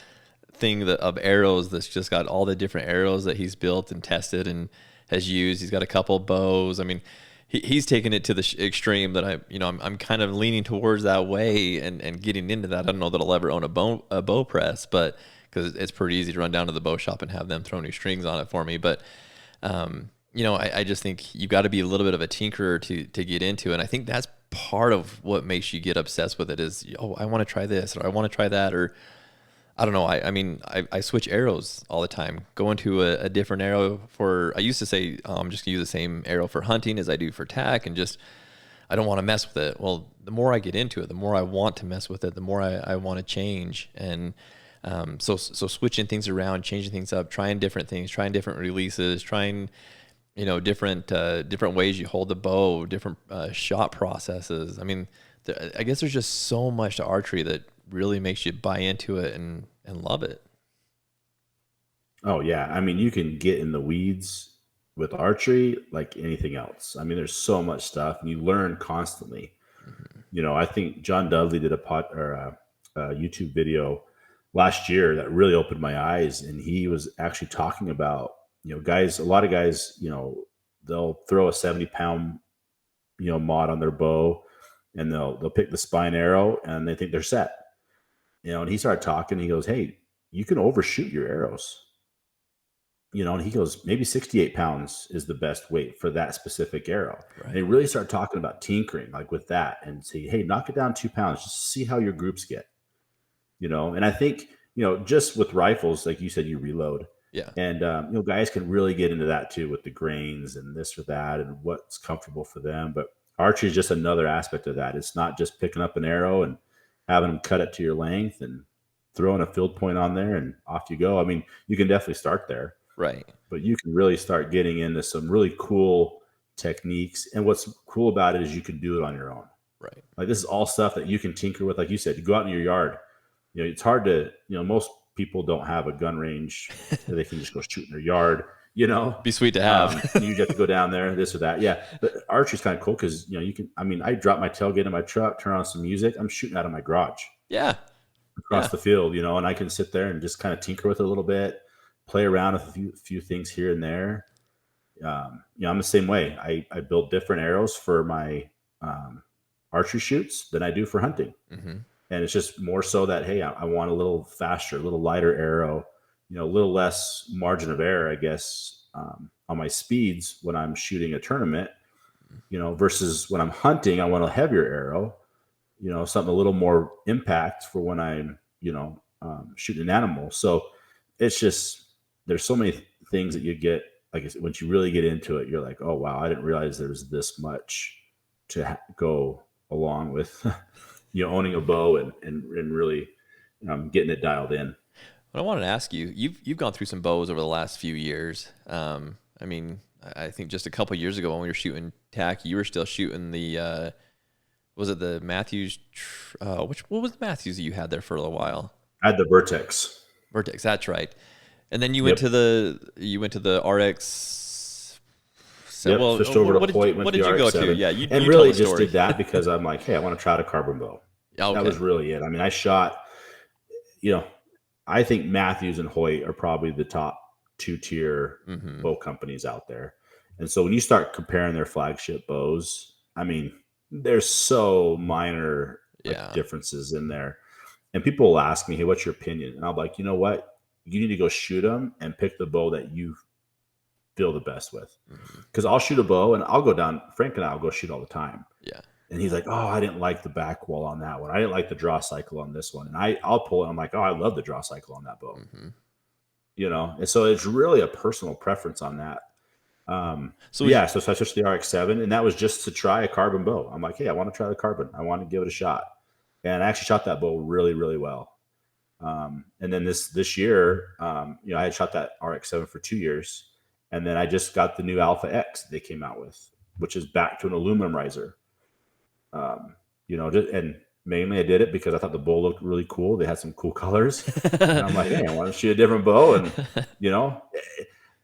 [SPEAKER 1] thing of arrows that's just got all the different arrows that he's built and tested and has used. He's got a couple bows. I mean, he's taken it to the extreme that I'm kind of leaning towards that way and getting into that. I don't know that I'll ever own a bow press, but because it's pretty easy to run down to the bow shop and have them throw new strings on it for me. But I just think you got to be a little bit of a tinkerer to get into it. And I think that's part of what makes you get obsessed with it is, oh, I want to try this, or I want to try that, or I don't know. I switch arrows all the time. Go into a different arrow I used to say, I'm just gonna use the same arrow for hunting as I do for tack, and just, I don't want to mess with it. Well, the more I get into it, the more I want to mess with it, the more I want to change. And so switching things around, changing things up, trying different things, trying different releases, trying different ways you hold the bow, different shot processes. I mean, I guess there's just so much to archery that really makes you buy into it and love it.
[SPEAKER 2] Oh yeah. I mean, you can get in the weeds with archery like anything else. I mean, there's so much stuff and you learn constantly. Mm-hmm. I think John Dudley did a YouTube video last year that really opened my eyes. And he was actually talking about, a lot of guys, they'll throw a 70-pound, mod on their bow and they'll pick the spine arrow and they think they're set. And he started talking. He goes, "Hey, you can overshoot your arrows." And he goes, maybe 68 pounds is the best weight for that specific arrow. Right. And he really started talking about tinkering like with that and say, hey, knock it down 2 pounds, just see how your groups get. And I think, just with rifles, like you said, you reload.
[SPEAKER 1] Yeah.
[SPEAKER 2] And, guys can really get into that too with the grains and this or that and what's comfortable for them. But archery is just another aspect of that. It's not just picking up an arrow and having them cut it to your length and throwing a field point on there and off you go. I mean, you can definitely start there.
[SPEAKER 1] Right.
[SPEAKER 2] But you can really start getting into some really cool techniques. And what's cool about it is you can do it on your own.
[SPEAKER 1] Right.
[SPEAKER 2] Like this is all stuff that you can tinker with. Like you said, you go out in your yard. It's hard to, most people don't have a gun range that they can just go shoot in their yard.
[SPEAKER 1] Be sweet to have.
[SPEAKER 2] You have to go down there, this or that. Yeah. But archery's kind of cool because, you can, I drop my tailgate in my truck, turn on some music. I'm shooting out of my garage.
[SPEAKER 1] Yeah.
[SPEAKER 2] Across the field, and I can sit there and just kind of tinker with it a little bit, play around with a few things here and there. I'm the same way. I build different arrows for my archery shoots than I do for hunting. Mm-hmm. And it's just more so that, hey, I want a little faster, a little lighter arrow, a little less margin of error, I guess, on my speeds when I'm shooting a tournament, versus when I'm hunting, I want a heavier arrow, something a little more impact for when I'm, shooting an animal. So it's just, there's so many things that you get, like I said, once you really get into it, you're like, oh, wow, I didn't realize there's this much to go along with, owning a bow and really getting it dialed in.
[SPEAKER 1] But I wanted to ask you, you've gone through some bows over the last few years. I mean, I think just a couple of years ago when we were shooting tack, you were still shooting the, was it the Matthews? What was the Matthews that you had there for a little while?
[SPEAKER 2] I had the Vertex.
[SPEAKER 1] Vertex, that's right. And then you went to the RX.
[SPEAKER 2] So, yep, switched over to Hoyt.
[SPEAKER 1] What did you go to? Yeah, you
[SPEAKER 2] really just did that because I'm like, hey, I want to try the carbon bow.
[SPEAKER 1] Okay.
[SPEAKER 2] That was really it. I mean, I shot. I think Matthews and Hoyt are probably the top 2-tier bow companies out there. And so when you start comparing their flagship bows, I mean, there's so minor differences in there. And people will ask me, hey, what's your opinion? And I'm like, you know what? You need to go shoot them and pick the bow that you feel the best with. Because I'll shoot a bow and I'll go down. Frank and I'll go shoot all the time.
[SPEAKER 1] Yeah.
[SPEAKER 2] And he's like, oh, I didn't like the back wall on that one. I didn't like the draw cycle on this one. And I'll pull it. I'm like, oh, I love the draw cycle on that bow. And so it's really a personal preference on that. So I switched to the RX-7, and that was just to try a carbon bow. I'm like, hey, I want to try the carbon. I want to give it a shot. And I actually shot that bow really, really well. And then this year, I had shot that RX-7 for 2 years. And then I just got the new Alpha X they came out with, which is back to an aluminum riser. And mainly I did it because I thought the bow looked really cool. They had some cool colors. And I'm like, hey, I want to shoot a different bow. And,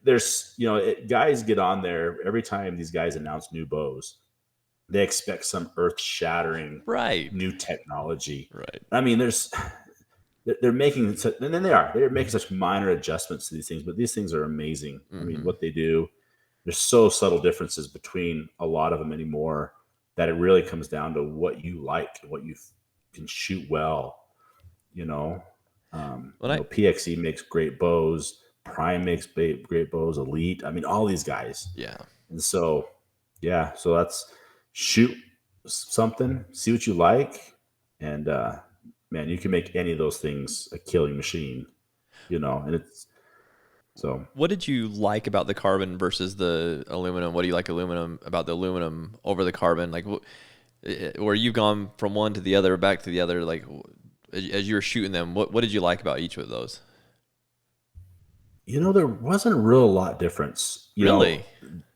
[SPEAKER 2] there's, guys get on there every time these guys announce new bows. They expect some earth-shattering new technology.
[SPEAKER 1] Right.
[SPEAKER 2] I mean, they're making they're making such minor adjustments to these things, but these things are amazing. I mean, what they do. there's so subtle differences between a lot of them anymore that it really comes down to what you like, what you can shoot well, you know. PXE makes great bows, Prime makes great bows, Elite. I mean, all these guys.
[SPEAKER 1] Yeah.
[SPEAKER 2] And so, yeah, so that's shoot something, see what you like, and man, you can make any of those things a killing machine, and it's so.
[SPEAKER 1] What did you like about the carbon versus the aluminum? What do you like about the aluminum over the carbon? Like, where you've gone from one to the other, back to the other, like as you were shooting them, what did you like about each of those?
[SPEAKER 2] There wasn't a real lot difference.
[SPEAKER 1] Really?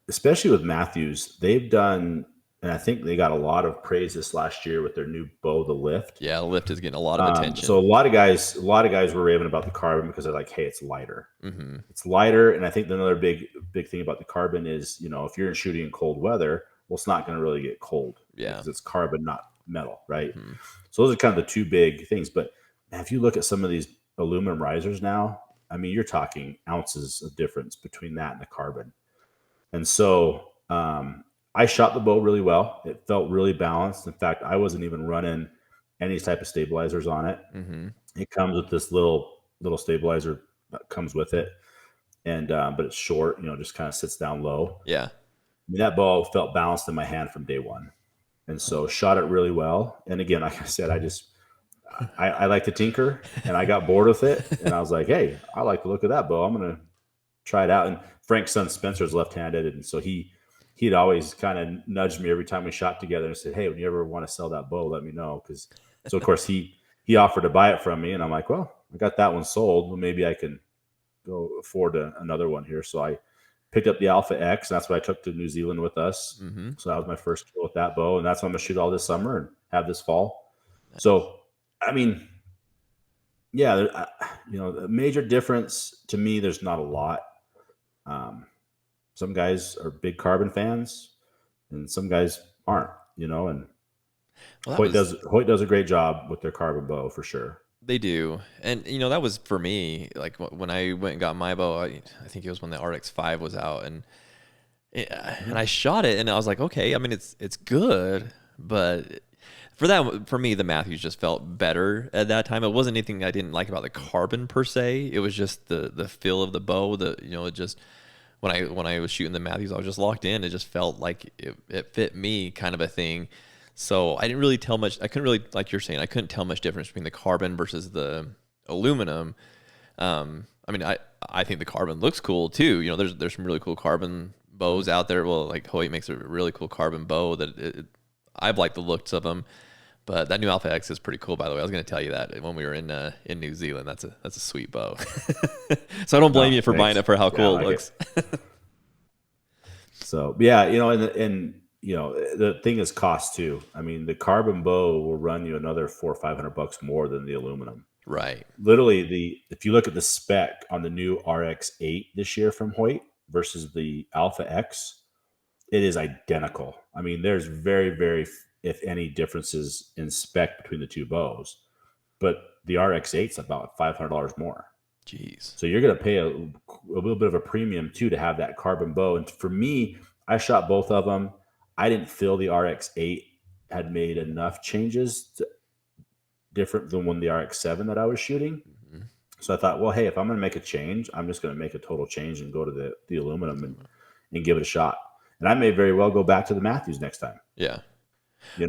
[SPEAKER 2] Especially with Matthews, they've done, and I think they got a lot of praise this last year with their new bow, the Lift.
[SPEAKER 1] Yeah, the Lift is getting a lot of attention.
[SPEAKER 2] So a lot of guys were raving about the carbon because they're like, hey, it's lighter. Mm-hmm. It's lighter, and I think another big thing about the carbon is, if you're shooting in cold weather, well, it's not going to really get cold.
[SPEAKER 1] Yeah,
[SPEAKER 2] because it's carbon, not metal, right? Mm-hmm. So those are kind of the two big things. But man, if you look at some of these aluminum risers now, I mean, you're talking ounces of difference between that and the carbon. And so I shot the bow really well. It felt really balanced. In fact, I wasn't even running any type of stabilizers on it. Mm-hmm. It comes with this little stabilizer that comes with it, and but it's short. Just kind of sits down low.
[SPEAKER 1] Yeah,
[SPEAKER 2] I mean, that bow felt balanced in my hand from day one, and so shot it really well. And again, like I said, I like to tinker, and I got bored with it, and I was like, hey, I like the look of that bow. I'm gonna try it out. And Frank's son Spencer is left-handed, and so he'd always kind of nudged me every time we shot together and said, hey, when you ever want to sell that bow, let me know. So of course he offered to buy it from me, and I'm like, well, I got that one sold. Well, maybe I can go afford another one here. So I picked up the Alpha X, and that's what I took to New Zealand with us. Mm-hmm. So that was my first kill with that bow, and that's what I'm gonna shoot all this summer and have this fall. Nice. So, I mean, yeah, the major difference to me, there's not a lot. Some guys are big carbon fans, and some guys aren't. And Hoyt does a great job with their carbon bow for sure.
[SPEAKER 1] They do, and that was for me. Like when I went and got my bow, I think it was when the RX-5 was out, and I shot it, and I was like, okay, I mean it's good, but for me, the Matthews just felt better at that time. It wasn't anything I didn't like about the carbon per se. It was just the feel of the bow. It just when I was shooting the Matthews, I was just locked in. It just felt like it fit me, kind of a thing. So I didn't really tell much. I couldn't really, like you're saying, I couldn't tell much difference between the carbon versus the aluminum. I mean, I think the carbon looks cool too. There's some really cool carbon bows out there. Well, like Hoyt makes a really cool carbon bow that I've liked the looks of them. But that new Alpha X is pretty cool, by the way. I was going to tell you that when we were in New Zealand. That's a sweet bow. So I don't blame you for buying it for how cool it looks.
[SPEAKER 2] So yeah, and the thing is cost too. I mean, the carbon bow will run you another $400 or $500 more than the aluminum.
[SPEAKER 1] Right.
[SPEAKER 2] Literally, if you look at the spec on the new RX-8 this year from Hoyt versus the Alpha X, it is identical. I mean, there's very, very, if any, differences in spec between the two bows, but the RX-8 is about $500 more.
[SPEAKER 1] Jeez.
[SPEAKER 2] So you're going to pay a little bit of a premium too to have that carbon bow. And for me, I shot both of them. I didn't feel the RX-8 had made enough changes different than when the RX-7 that I was shooting. Mm-hmm. So I thought, well, hey, if I'm going to make a change, I'm just going to make a total change and go to the aluminum and give it a shot. And I may very well go back to the Matthews next time.
[SPEAKER 1] Yeah.
[SPEAKER 2] I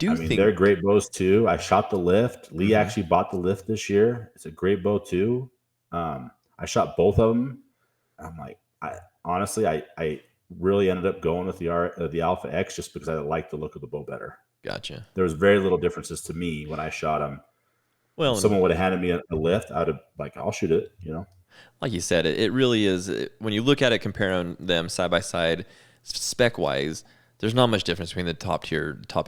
[SPEAKER 2] mean, they're great bows too. I shot the Lift. Lee actually bought the Lift this year. It's a great bow too. I shot both of them. I'm like, I really ended up going with the Alpha X just because I liked the look of the bow better.
[SPEAKER 1] Gotcha.
[SPEAKER 2] There was very little differences to me when I shot them.
[SPEAKER 1] Well,
[SPEAKER 2] if someone would have handed me a Lift, I'd have I'll shoot it.
[SPEAKER 1] Like you said, it really is. When you look at it, comparing them side by side, spec wise, there's not much difference between the top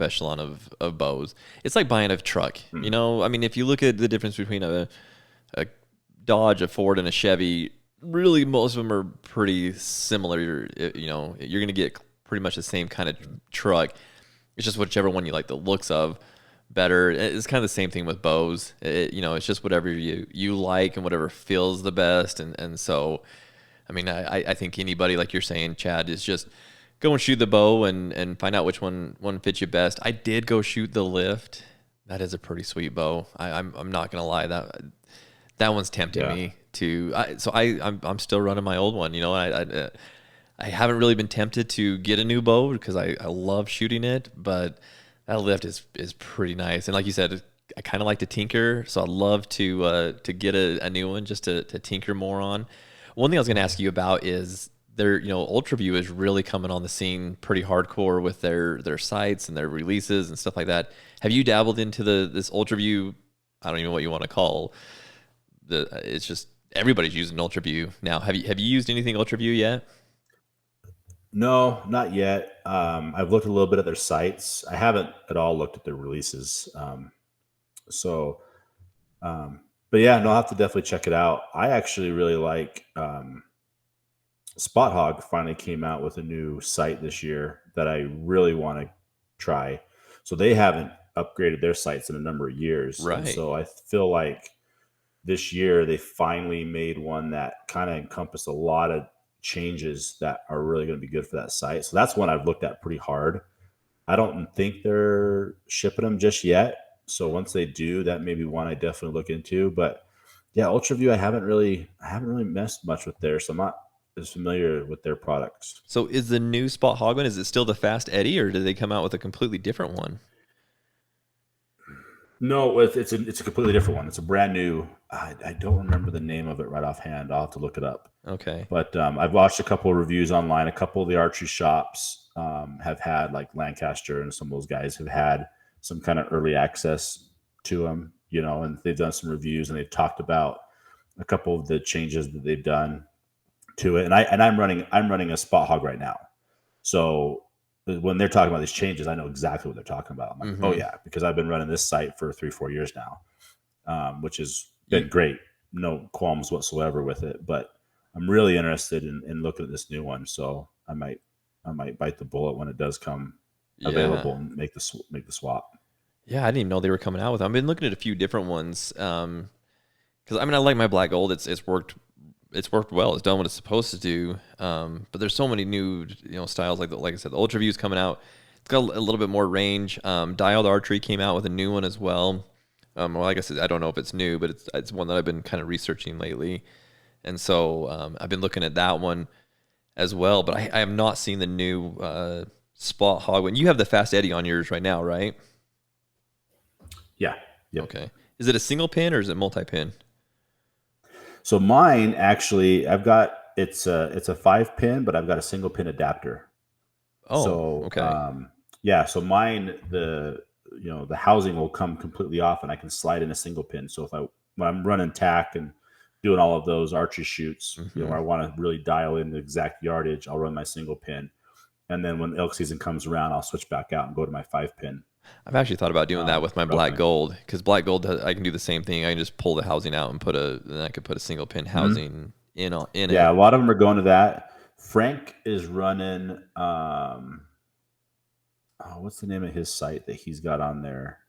[SPEAKER 1] echelon of bows. It's like buying a truck. I mean, if you look at the difference between a Dodge, a Ford, and a Chevy, really most of them are pretty similar. You're going to get pretty much the same kind of truck. It's just whichever one you like the looks of better. It's kind of the same thing with bows. It's just whatever you like and whatever feels the best. And so, I mean, I think anybody, like you're saying, Chad, is just go and shoot the bow and find out which one fits you best. I did go shoot the lift. That is a pretty sweet bow. I'm not gonna lie, that one's tempting me to. I'm still running my old one. You know, I haven't really been tempted to get a new bow because I love shooting it, but that lift is pretty nice. And like you said, I kind of like to tinker, so I'd love to get a new one just to tinker more on. One thing I was going to ask you about is UltraView is really coming on the scene pretty hardcore with their sites and their releases and stuff like that. Have you dabbled into this UltraView? I don't even know what you want to call it's just everybody's using UltraView now. Have you used anything UltraView yet?
[SPEAKER 2] No, not yet. I've looked a little bit at their sites. I haven't at all looked at their releases. But yeah, no, I'll have to definitely check it out. I actually really like Spot Hog finally came out with a new site this year that I really want to try. So they haven't upgraded their sites in a number of years.
[SPEAKER 1] Right.
[SPEAKER 2] And so I feel like this year they finally made one that kind of encompassed a lot of changes that are really going to be good for that site. So that's one I've looked at pretty hard. I don't think they're shipping them just yet. So once they do, that may be one I definitely look into. But yeah, UltraView, I haven't really messed much with there, so I'm not as familiar with their products.
[SPEAKER 1] So is the new Spot Hog one, is it still the Fast Eddie, or did they come out with a completely different one?
[SPEAKER 2] No, it's a completely different one. It's a brand new. I don't remember the name of it right offhand. I'll have to look it up.
[SPEAKER 1] Okay.
[SPEAKER 2] But I've watched a couple of reviews online. A couple of the archery shops have had, like Lancaster and some of those guys have had some kind of early access to them, you know, and they've done some reviews and they've talked about a couple of the changes that they've done to it. And I'm running a Spot Hog right now. So when they're talking about these changes, I know exactly what they're talking about. I'm like, oh yeah, because I've been running this site for 3-4 years now, which has been great. No qualms whatsoever with it, but I'm really interested in looking at this new one. So I might bite the bullet when it does come available and make the swap.
[SPEAKER 1] Yeah, I didn't even know they were coming out with them. I've been looking at a few different ones. Because I mean, I like my black gold. It's worked well. It's done what it's supposed to do. But there's so many new styles like I said, the UltraView is coming out. It's got a little bit more range. Dialed Archery came out with a new one as well. Well, like I said, I don't know if it's new, but it's one that I've been kind of researching lately. And so I've been looking at that one as well. But I have not seen the new Spot Hog one. You have the Fast Eddie on yours right now, right?
[SPEAKER 2] Yeah. Yep.
[SPEAKER 1] Okay. Is it a single pin or is it multi-pin?
[SPEAKER 2] So mine actually, it's a 5-pin, but I've got a single pin adapter.
[SPEAKER 1] Oh,
[SPEAKER 2] so,
[SPEAKER 1] okay.
[SPEAKER 2] Yeah. So mine, the housing will come completely off, and I can slide in a single pin. So when I'm running tack and doing all of those archery shoots, where I want to really dial in the exact yardage, I'll run my single pin, and then when elk season comes around, I'll switch back out and go to my 5-pin.
[SPEAKER 1] I've actually thought about doing that with my black gold, because black gold, I can do the same thing. I can just pull the housing out and then I could put a single pin housing in it.
[SPEAKER 2] Yeah, a lot of them are going to that. Frank is running. What's the name of his site that he's got on there?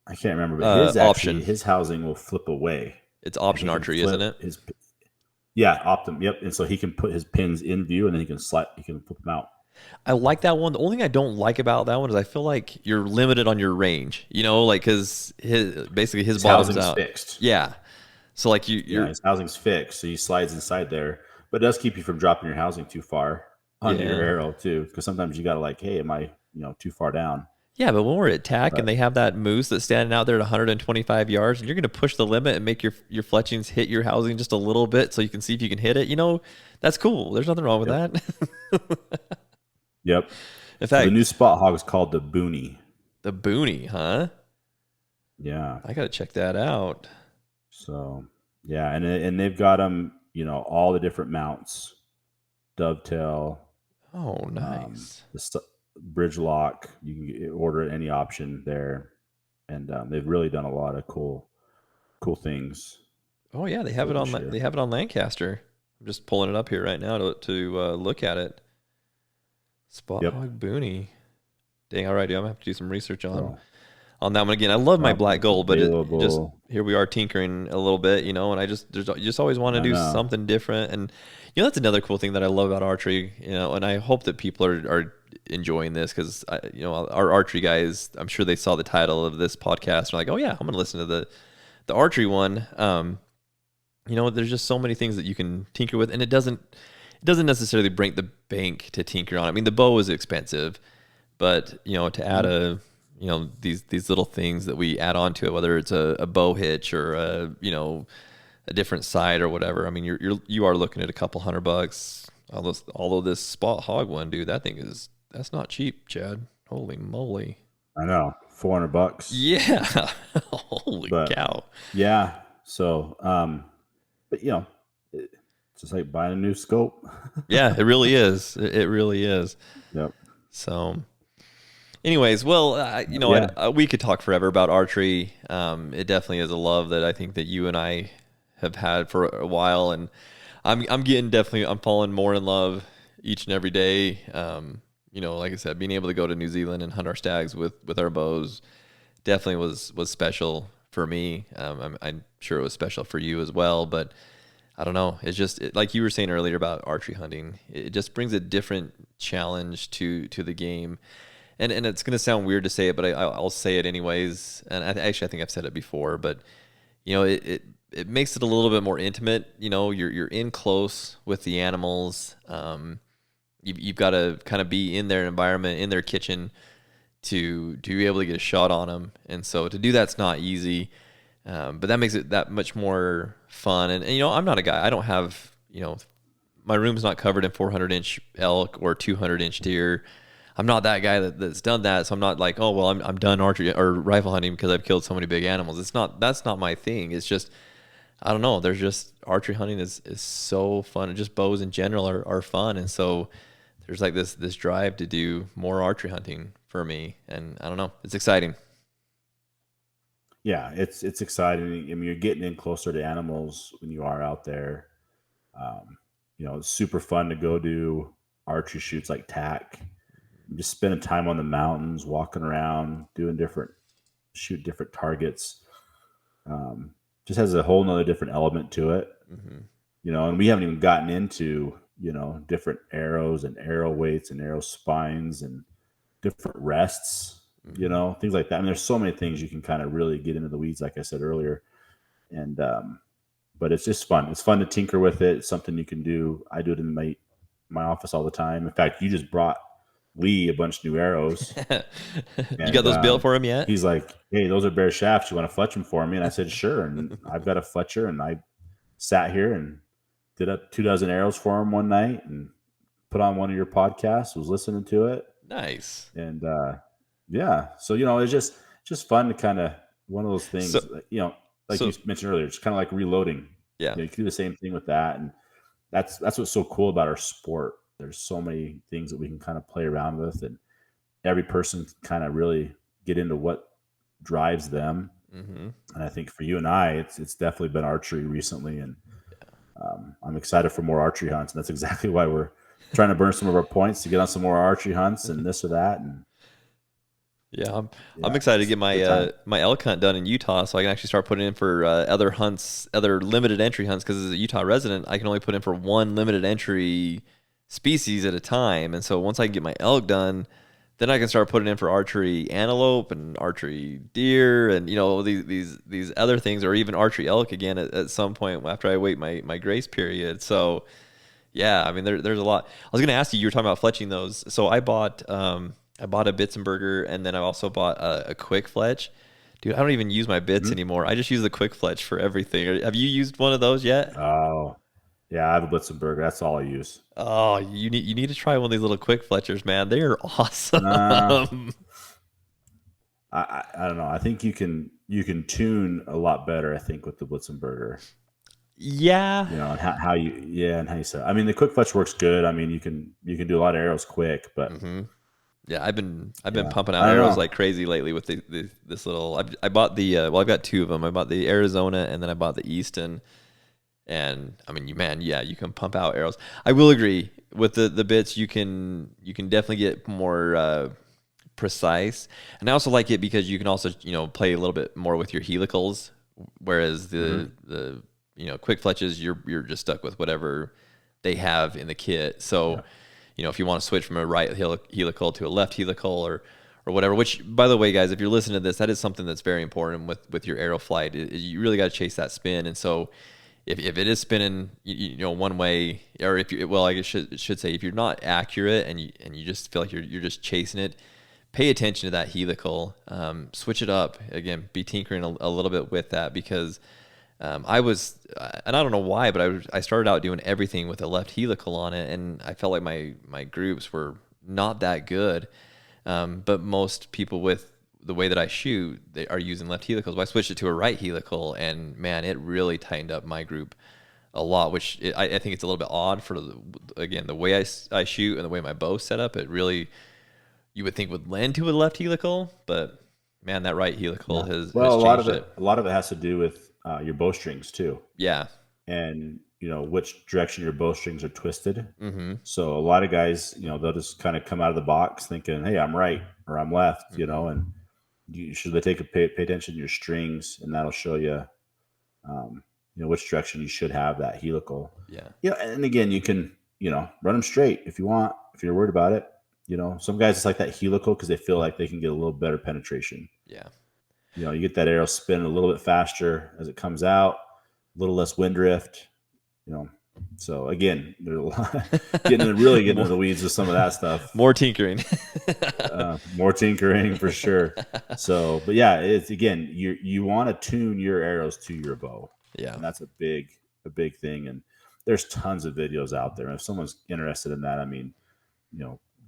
[SPEAKER 2] I can't remember, but his housing will flip away.
[SPEAKER 1] It's Option Archery, isn't it?
[SPEAKER 2] Optim. Yep. And so he can put his pins in view, and then he can flip them out.
[SPEAKER 1] I like that one. The only thing I don't like about that one is I feel like you're limited on your range. Because his bottom's out.
[SPEAKER 2] Fixed.
[SPEAKER 1] Yeah. So like
[SPEAKER 2] his housing's fixed, so he slides inside there, but it does keep you from dropping your housing too far onto your arrow too. Because sometimes you got to hey, am I too far down?
[SPEAKER 1] Yeah, but when we're at tack and they have that moose that's standing out there at 125 yards, and you're going to push the limit and make your fletchings hit your housing just a little bit so you can see if you can hit it. That's cool. There's nothing wrong with that.
[SPEAKER 2] Yep.
[SPEAKER 1] In fact,
[SPEAKER 2] the new Spot Hog is called the Boonie.
[SPEAKER 1] The Boonie, huh?
[SPEAKER 2] Yeah.
[SPEAKER 1] I got to check that out.
[SPEAKER 2] So, yeah, and they've got them, all the different mounts, dovetail.
[SPEAKER 1] Oh, nice.
[SPEAKER 2] The bridge lock, you can order at any option there, and they've really done a lot of cool things.
[SPEAKER 1] Oh yeah, they have it on Lancaster. I'm just pulling it up here right now to look at it. Spot Hog Boonie. Dang, all right, I'm gonna have to do some research on on that one. Again, I love my black gold, but just
[SPEAKER 2] available.
[SPEAKER 1] here we are tinkering a little bit, and I you just always want to
[SPEAKER 2] I
[SPEAKER 1] do
[SPEAKER 2] know.
[SPEAKER 1] something different. And that's another cool thing that I love about archery, and I hope that people are enjoying this, because our archery guys, I'm sure they saw the title of this podcast and are like, oh yeah, I'm gonna listen to the archery one. There's just so many things that you can tinker with, and it doesn't necessarily break the bank to tinker on. I mean, the bow is expensive, but to add these little things that we add on to it, whether it's a bow hitch or a different sight or whatever. I mean, you are looking at a couple $100. Although this Spot Hog one, dude, that's not cheap, Chad. Holy moly!
[SPEAKER 2] I know, $400.
[SPEAKER 1] Yeah, holy cow!
[SPEAKER 2] Yeah. So, but it's just like buying a new scope.
[SPEAKER 1] Yeah, it really is. It really is.
[SPEAKER 2] Yep.
[SPEAKER 1] So, anyways, well, we could talk forever about archery. It definitely is a love that I think that you and I have had for a while, and I'm falling more in love each and every day. Like I said, being able to go to New Zealand and hunt our stags with our bows definitely was special for me. I'm sure it was special for you as well, but I don't know. It's just like you were saying earlier about archery hunting. It just brings a different challenge to the game. And it's going to sound weird to say it, but I'll say it anyways. And I think I've said it before, but it makes it a little bit more intimate. You're in close with the animals. You've got to kind of be in their environment, in their kitchen, to be able to get a shot on them. And so to do that's not easy, but that makes it that much more fun. And I'm not a guy. I don't have my room's not covered in 400-inch elk or 200-inch deer. I'm not that guy that's done that, so I'm not like, oh well, I'm done archery or rifle hunting because I've killed so many big animals. That's not my thing. It's just, I don't know. There's just archery hunting is so fun, and just bows in general are fun, and so there's like this drive to do more archery hunting for me, and I don't know, it's exciting.
[SPEAKER 2] Yeah, it's exciting. I mean, you're getting in closer to animals when you are out there. It's super fun to go do archery shoots like tack. Just spending time on the mountains, walking around, shoot different targets. Just has a whole nother different element to it. Mm-hmm. And we haven't even gotten into, different arrows and arrow weights and arrow spines and different rests, mm-hmm. Things like that. I mean, there's so many things you can kind of really get into the weeds, like I said earlier. And, but it's just fun. It's fun to tinker with it. It's something you can do. I do it in my office all the time. In fact, you just brought Lee a bunch of new arrows.
[SPEAKER 1] You got those built for him yet?
[SPEAKER 2] He's like, hey, those are bare shafts. You want to fletch them for me? And I said, sure. And I've got a fletcher, and I sat here and did up 24 arrows for him one night and put on one of your podcasts, was listening to it.
[SPEAKER 1] Nice.
[SPEAKER 2] And yeah. So, it's just fun to kind of one of those things, you mentioned earlier, it's kind of like reloading.
[SPEAKER 1] Yeah.
[SPEAKER 2] You can do the same thing with that. And that's what's so cool about our sport. There's so many things that we can kind of play around with, and every person can kind of really get into what drives them. Mm-hmm. And I think for you and I, it's definitely been archery recently, and I'm excited for more archery hunts. And that's exactly why we're trying to burn some of our points to get on some more archery hunts and this or that. And
[SPEAKER 1] I'm excited to get my elk hunt done in Utah, so I can actually start putting in for other limited entry hunts. Because as a Utah resident, I can only put in for one limited entry species at a time. And so once I can get my elk done, then I can start putting in for archery antelope and archery deer and these other things, or even archery elk again at some point after I wait my grace period. So yeah, I mean there's a lot. I was going to ask you were talking about fletching those. So I bought a Bitzenberger, and then I also bought a quick fletch. Dude, I don't even use my bits anymore. I just use the quick fletch for everything. Have you used one of those yet?
[SPEAKER 2] Oh, yeah, I have a Blitzenberger. That's all I use.
[SPEAKER 1] Oh, you need to try one of these little quick fletchers, man. They are awesome.
[SPEAKER 2] I don't know. I think you can tune a lot better, I think, with the Blitzenberger.
[SPEAKER 1] Yeah.
[SPEAKER 2] And how you say. I mean, the quick fletch works good. I mean, you can do a lot of arrows quick, but
[SPEAKER 1] yeah, I've been pumping out arrows like crazy lately with this little. I bought I've got two of them. I bought the Arizona, and then I bought the Easton. And I mean, you can pump out arrows. I will agree with the bits. You can definitely get more precise. And I also like it because you can also, play a little bit more with your helicals, whereas the quick fletches, you're just stuck with whatever they have in the kit. So, if you want to switch from a right helical to a left helical or whatever, which, by the way, guys, if you're listening to this, that is something that's very important with your arrow flight. You really got to chase that spin. And so if it is spinning, one way, or I should say, if you're not accurate and you just feel like you're just chasing it, pay attention to that helical. Switch it up. Again, be tinkering a little bit with that, because I was, and I don't know why, but I started out doing everything with a left helical on it, and I felt like my groups were not that good. But most people with the way that I shoot, they are using left helicals. But I switched it to a right helical, and man, it really tightened up my group a lot, which I think it's a little bit odd for, the way I shoot and the way my bow's set up. It really, you would think, would lend to a left helical, but man, that right helical has
[SPEAKER 2] a lot of it has to do with your bowstrings too.
[SPEAKER 1] Yeah.
[SPEAKER 2] And which direction your bowstrings are twisted. Mm-hmm. So a lot of guys, they'll just kind of come out of the box thinking, "Hey, I'm right," or "I'm left," and should they pay attention to your strings, and that'll show you, which direction you should have that helical. Yeah. And again, you can, run them straight if you want, if you're worried about it. Some guys just like that helical because they feel like they can get a little better penetration.
[SPEAKER 1] Yeah.
[SPEAKER 2] You get that arrow spin a little bit faster as it comes out, a little less wind drift. So again, there's a lot getting into the weeds with some of that stuff.
[SPEAKER 1] More tinkering.
[SPEAKER 2] More tinkering for sure. So, but yeah, it's, again, you want to tune your arrows to your bow.
[SPEAKER 1] Yeah.
[SPEAKER 2] And that's a big thing. And there's tons of videos out there. And if someone's interested in that, I mean,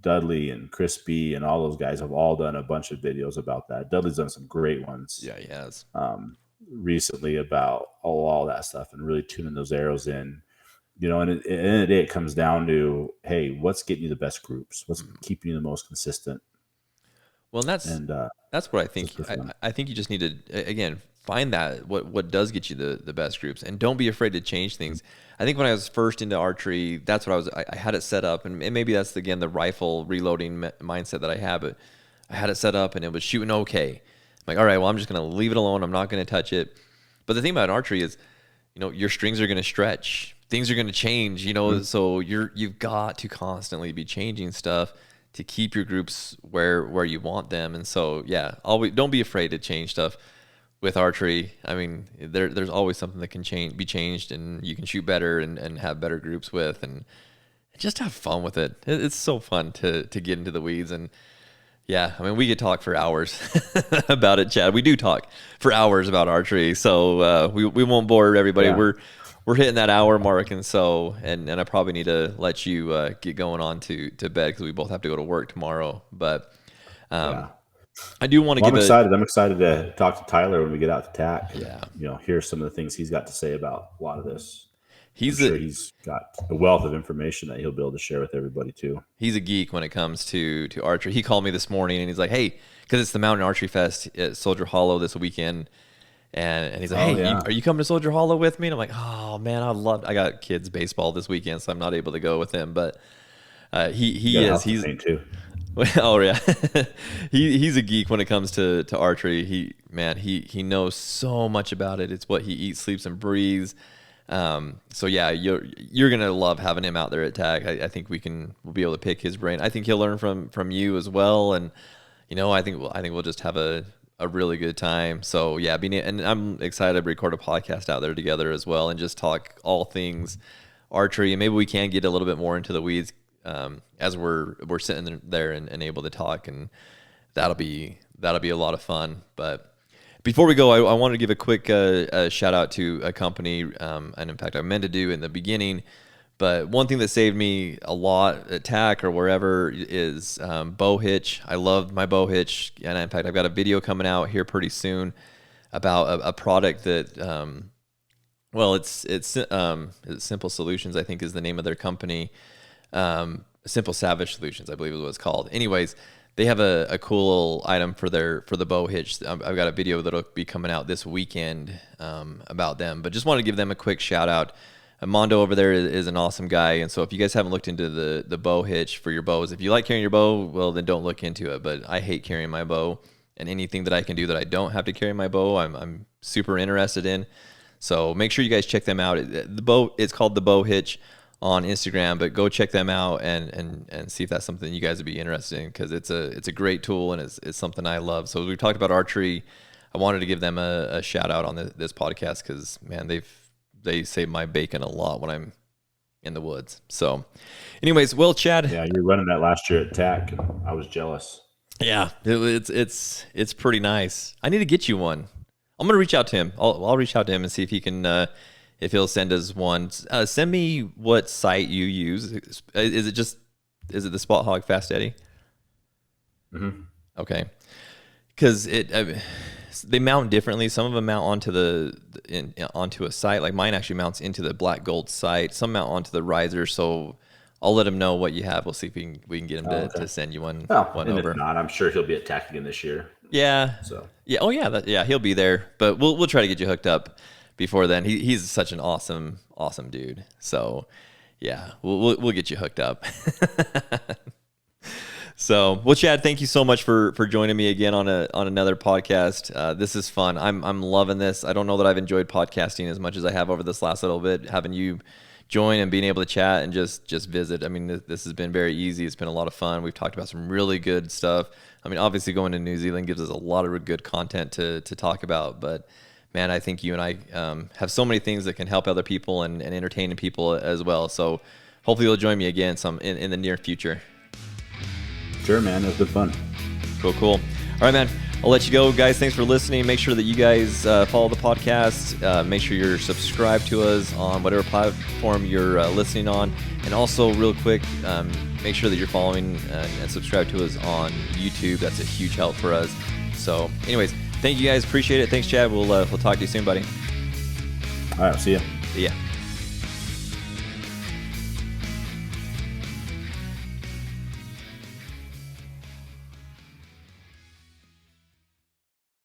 [SPEAKER 2] Dudley and Chris B and all those guys have all done a bunch of videos about that. Dudley's done some great ones.
[SPEAKER 1] Yeah, he has.
[SPEAKER 2] Recently about all that stuff and really tuning those arrows in. And at the end of the day, it comes down to, hey, what's getting you the best groups? What's keeping you the most consistent?
[SPEAKER 1] Well, that's what I think. I think you just need to, again, find that what does get you the best groups, and don't be afraid to change things. I think when I was first into archery, that's what I had it set up, and maybe that's, again, the rifle reloading mindset that I have, but I had it set up and it was shooting okay. I'm like, all right, well, I'm just going to leave it alone. I'm not going to touch it. But the thing about archery is, your strings are going to stretch. Things are going to change, so you've got to constantly be changing stuff to keep your groups where you want them. And so, yeah, don't be afraid to change stuff with archery. I mean, there's always something that can be changed, and you can shoot better and have better groups with, and just have fun with it. It's so fun to get into the weeds. And yeah, I mean, we could talk for hours about it, Chad. We do talk for hours about archery, so we won't bore everybody. Yeah. We're hitting that hour mark, and so and I probably need to let you get going on to bed, because we both have to go to work tomorrow. But I do want to
[SPEAKER 2] I'm excited to talk to Tyler when we get out to TAC. And, hear some of the things he's got to say about a lot of this. He's got a wealth of information that he'll be able to share with everybody too.
[SPEAKER 1] He's a geek when it comes to archery. He called me this morning and he's like, "Hey," because it's the Mountain Archery Fest at Soldier Hollow this weekend. And he's like, "Hey, are you coming to Soldier Hollow with me?" And I'm like, "Oh man, I got kids baseball this weekend, so I'm not able to go with him." But he's
[SPEAKER 2] too.
[SPEAKER 1] Oh yeah, he's a geek when it comes to archery. He knows so much about it. It's what he eats, sleeps, and breathes. So yeah, you're gonna love having him out there at TAC. I think we'll be able to pick his brain. I think he'll learn from you as well, and I think we'll just have a really good time. So yeah, and I'm excited to record a podcast out there together as well, and just talk all things archery, and maybe we can get a little bit more into the weeds as we're sitting there and able to talk, and that'll be a lot of fun. But before we go, I want to give a quick shout out to a company, and in fact I meant to do in the beginning, but one thing that saved me a lot at TAC or wherever is bow hitch. I love my bow hitch, and in fact I've got a video coming out here pretty soon about a product that it's Simple Solutions, I think is the name of their company. Simple Savage Solutions, I believe is what it's called. Anyways, they have a cool item for the bow hitch. I've got a video that'll be coming out this weekend about them, but just want to give them a quick shout out. Mondo over there is an awesome guy. And so if you guys haven't looked into the bow hitch for your bows, if you like carrying your bow, well, then don't look into it. But I hate carrying my bow, and anything that I can do that I don't have to carry my bow, I'm super interested in. So make sure you guys check them out. It's called the Bow Hitch on Instagram, but go check them out and see if that's something you guys would be interested in, because it's a great tool, and it's something I love. So as we talked about archery, I wanted to give them a shout out on this podcast, because man, they save my bacon a lot when I'm in the woods. So anyways, well, Chad.
[SPEAKER 2] Yeah, you were running that last year at TAC. I was jealous.
[SPEAKER 1] Yeah, it's pretty nice. I need to get you one. I'm gonna reach out to him. I'll reach out to him and see if he can, if he'll send us one. Send me what sight you use. Is it the Spot Hog Fast Eddie?
[SPEAKER 2] Mm-hmm.
[SPEAKER 1] Okay, because they mount differently. Some of them mount onto a sight. Like mine actually mounts into the black gold sight. Some mount onto the riser. So I'll let him know what you have. We'll see if we can get him to send you one over.
[SPEAKER 2] If not, I'm sure he'll be at TAC again this year.
[SPEAKER 1] Yeah.
[SPEAKER 2] So
[SPEAKER 1] yeah. Oh yeah. He'll be there. But we'll try to get you hooked up before then. He's such an awesome dude. So yeah, we'll get you hooked up. So, well, Chad, thank you so much for joining me again on another podcast. This is fun. I'm loving this. I don't know that I've enjoyed podcasting as much as I have over this last little bit. Having you join and being able to chat and just visit. I mean, this has been very easy. It's been a lot of fun. We've talked about some really good stuff. I mean, obviously going to New Zealand gives us a lot of good content to talk about. But man, I think you and I have so many things that can help other people and entertain people as well. So hopefully you'll join me again in the near future.
[SPEAKER 2] Sure, man. It was good fun.
[SPEAKER 1] Cool. All right, man. I'll let you go, guys. Thanks for listening. Make sure that you guys follow the podcast. Make sure you're subscribed to us on whatever platform you're listening on. And also, real quick, make sure that you're following and subscribe to us on YouTube. That's a huge help for us. So, anyways, thank you guys. Appreciate it. Thanks, Chad. We'll talk to you soon, buddy.
[SPEAKER 2] All right. See ya.
[SPEAKER 1] See ya.